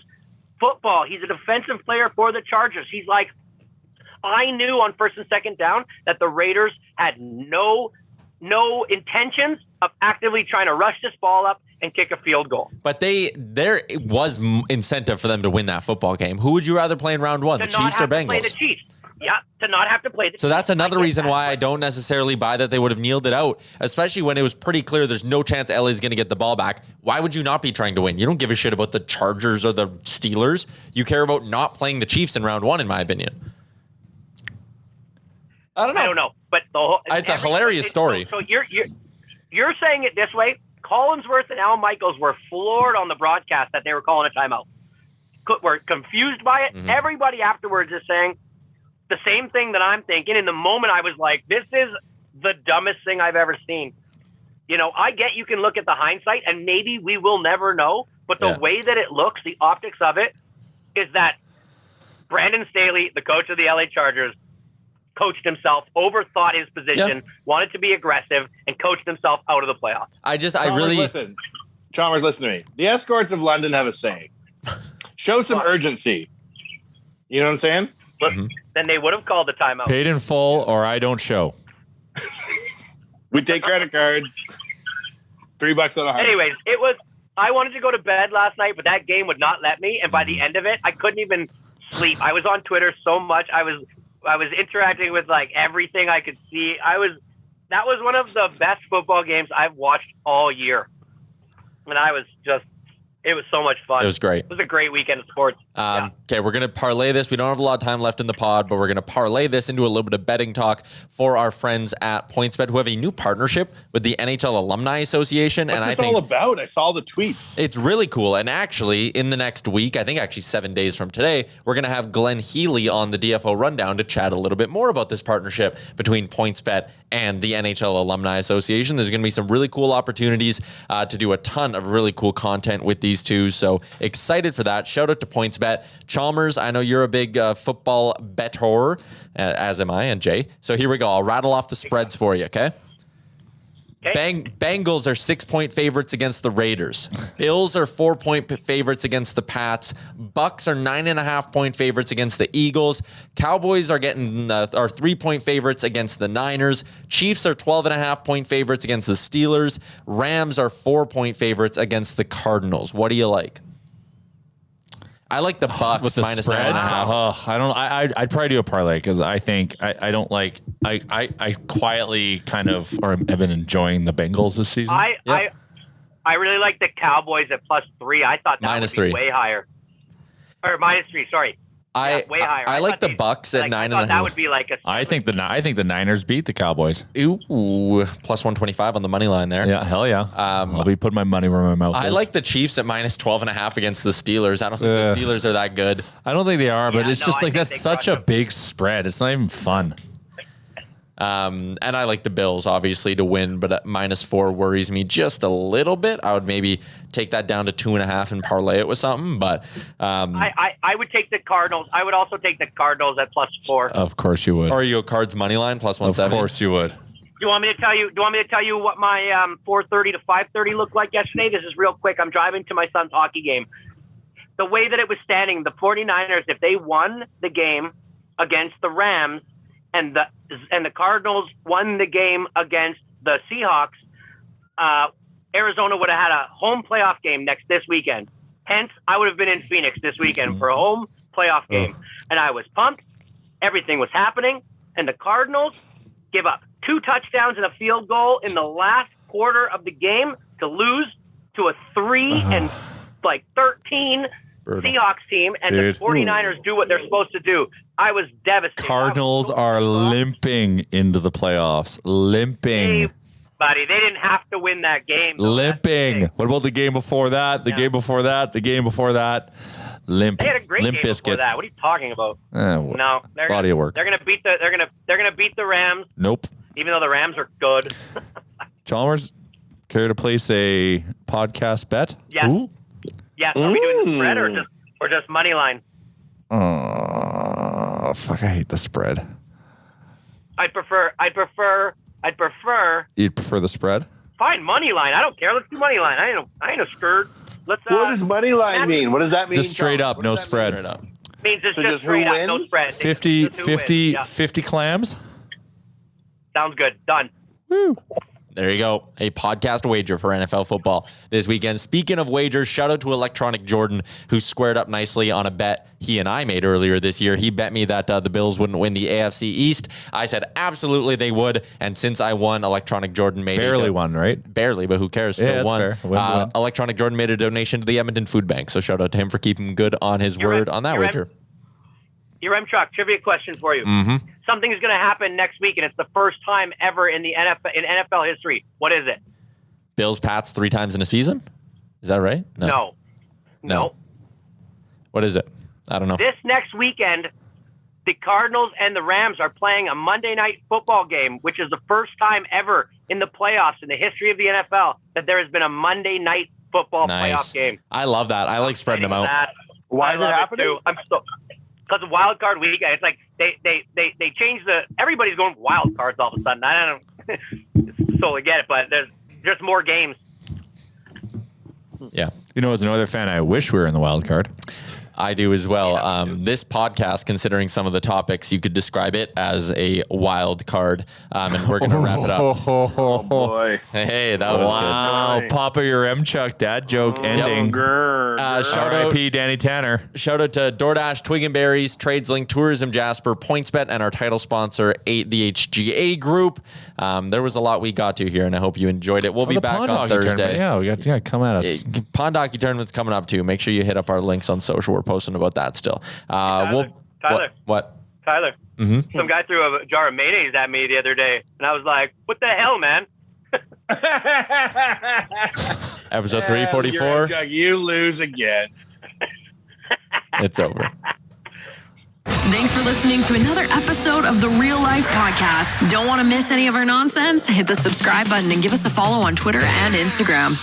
football. He's a defensive player for the Chargers. He's like, I knew on first and second down that the Raiders had no intentions of actively trying to rush this ball up and kick a field goal. But there was incentive for them to win that football game. Who would you rather play in round one, the Chiefs or Bengals? Play the Chiefs. Yeah, to not have to play the Chiefs. So that's another reason why I don't necessarily buy that they would have kneeled it out, especially when it was pretty clear there's no chance LA's going to get the ball back. Why would you not be trying to win? You don't give a shit about the Chargers or the Steelers. You care about not playing the Chiefs in round one, in my opinion. I don't know. But it's a hilarious story. So you're saying it this way. Collinsworth and Al Michaels were floored on the broadcast that they were calling a timeout. Were confused by it. Mm-hmm. Everybody afterwards is saying the same thing that I'm thinking. In the moment, I was like, this is the dumbest thing I've ever seen. You know, I get you can look at the hindsight, and maybe we will never know, but the way that it looks, the optics of it, is that Brandon Staley, the coach of the LA Chargers, coached himself, overthought his position, wanted to be aggressive, and coached himself out of the playoffs. Chalmers, listen to me. The escorts of London have a saying. Show some urgency. You know what I'm saying? Look, then they would have called the timeout. Paid in full or I don't show. We take credit cards. $3 on a $100. Anyways, I wanted to go to bed last night, but that game would not let me. And by the end of it, I couldn't even sleep. I was on Twitter so much. I was interacting with like everything I could see. That was one of the best football games I've watched all year. And it was so much fun. It was great. It was a great weekend of sports. Okay, we're going to parlay this. We don't have a lot of time left in the pod, but we're going to parlay this into a little bit of betting talk for our friends at PointsBet, who have a new partnership with the NHL Alumni Association. What's this all about? I saw the tweets. It's really cool. And actually, in the next week, I think actually 7 days from today, we're going to have Glenn Healy on the DFO Rundown to chat a little bit more about this partnership between PointsBet and the NHL Alumni Association. There's going to be some really cool opportunities to do a ton of really cool content with these two. So excited for that. Shout out to PointsBet. Chalmers, I know you're a big football bettor, as am I, and Jay. So here we go. I'll rattle off the spreads for you, okay? Bengals are 6-point favorites against the Raiders. Bills are 4-point favorites against the Pats. Bucks are 9.5-point favorites against the Eagles. Cowboys are getting are 3-point favorites against the Niners. Chiefs are 12.5-point favorites against the Steelers. Rams are 4-point favorites against the Cardinals. What do you like? I like the Bucks with the minus spread. 9.5. I'd probably do a parlay because I think I don't like. I quietly kind of have been enjoying the Bengals this season. I really like the Cowboys at +3. I thought that would be way higher. Or -3. Sorry. Way higher. I like the Bucks at 9.5. That would be like a. I think the Niners beat the Cowboys. Ooh, +125 on the money line there. Yeah, hell yeah. I'll be putting my money where my mouth is. I like the Chiefs at -12.5 against the Steelers. I don't think the Steelers are that good. I don't think they are, but it's just like that's such a big spread. It's not even fun. And I like the Bills, obviously, to win, but at -4 worries me just a little bit. I would maybe take that down to 2.5 and parlay it with something, but I would take the Cardinals. I would also take the Cardinals at +4. Of course you would. Or you go Cards money line +170. Of course you would. Do you want me to tell you what my 4:30 to 5:30 looked like yesterday? This is real quick. I'm driving to my son's hockey game. The way that it was standing, the 49ers, if they won the game against the Rams, and the Cardinals won the game against the Seahawks, Arizona would have had a home playoff game this weekend. Hence, I would have been in Phoenix this weekend for a home playoff game. And I was pumped. Everything was happening. And the Cardinals give up 2 touchdowns and a field goal in the last quarter of the game to lose to a 3-13 Seahawks team, and the 49ers do what they're supposed to do. I was devastated. Cardinals are limping into the playoffs. Limping. Hey, buddy, they didn't have to win that game. Limping. What about the game before that? The game before that? The game before that? Limp. They had a great Limp game before Biscuit. that. What are you talking about? No, body of work. They're gonna beat the Rams. Nope. Even though the Rams are good. Chalmers, care to place a podcast bet? Yes. Ooh. Yes. Are we doing the spread or just money line? Fuck! I hate the spread. I'd prefer. You'd prefer the spread? Fine, money line. I don't care. Let's do money line. I ain't a skirt. Let's. What does money line mean? What does that mean? Just straight up, no spread. Means it's So just just who straight up, no wins? spread. 50, Just who 50, wins. Yeah. 50 clams? Sounds good. Done. There you go. A podcast wager for NFL football this weekend. Speaking of wagers, shout out to Electronic Jordan, who squared up nicely on a bet he and I made earlier this year. He bet me that the Bills wouldn't win the AFC East. I said absolutely they would. And since I won, Electronic Jordan made Barely won, right? Barely, but who cares? Still that's won. fair. Win's a win. Electronic Jordan made a donation to the Edmonton Food Bank. So shout out to him for keeping good on his word on that wager. Your M-Truck, trivia question for you. Mm-hmm. Something's going to happen next week, and it's the first time ever in the NFL history. What is it? Bills, Pats 3 times in a season? Is that right? No. What is it? I don't know. This next weekend, the Cardinals and the Rams are playing a Monday night football game, which is the first time ever in the playoffs in the history of the NFL that there has been a Monday night football playoff game. I love that. I like spreading them out. Why is it happening? Because of wild card weekend. It's like they changed everybody's going wild cards all of a sudden. I don't totally get it, but there's just more games. Yeah. You know, as another fan, I wish we were in the wild card. I do as well. This podcast, considering some of the topics, you could describe it as a wild card. And we're going to wrap it up. Oh boy! Hey, that was Wow, good. Papa, your M-Chuck dad joke ending. Shout out, R.I.P. Danny Tanner. shout out to DoorDash, Twig and Berries, TradesLink, Tourism Jasper, PointsBet, and our title sponsor, the HGA Group. There was a lot we got to here, and I hope you enjoyed it. We'll be The back pond on hockey tournament. Thursday. Yeah, we got come at us. Pond Hockey Tournament's coming up too. Make sure you hit up our links on social. We're posting about that still. Tyler. What? Tyler, some guy threw a jar of mayonnaise at me the other day, and I was like, "What the hell, man?" Episode 344. You lose again. It's over. Thanks for listening to another episode of the Real Life Podcast. Don't want to miss any of our nonsense? Hit the subscribe button and give us a follow on Twitter and Instagram.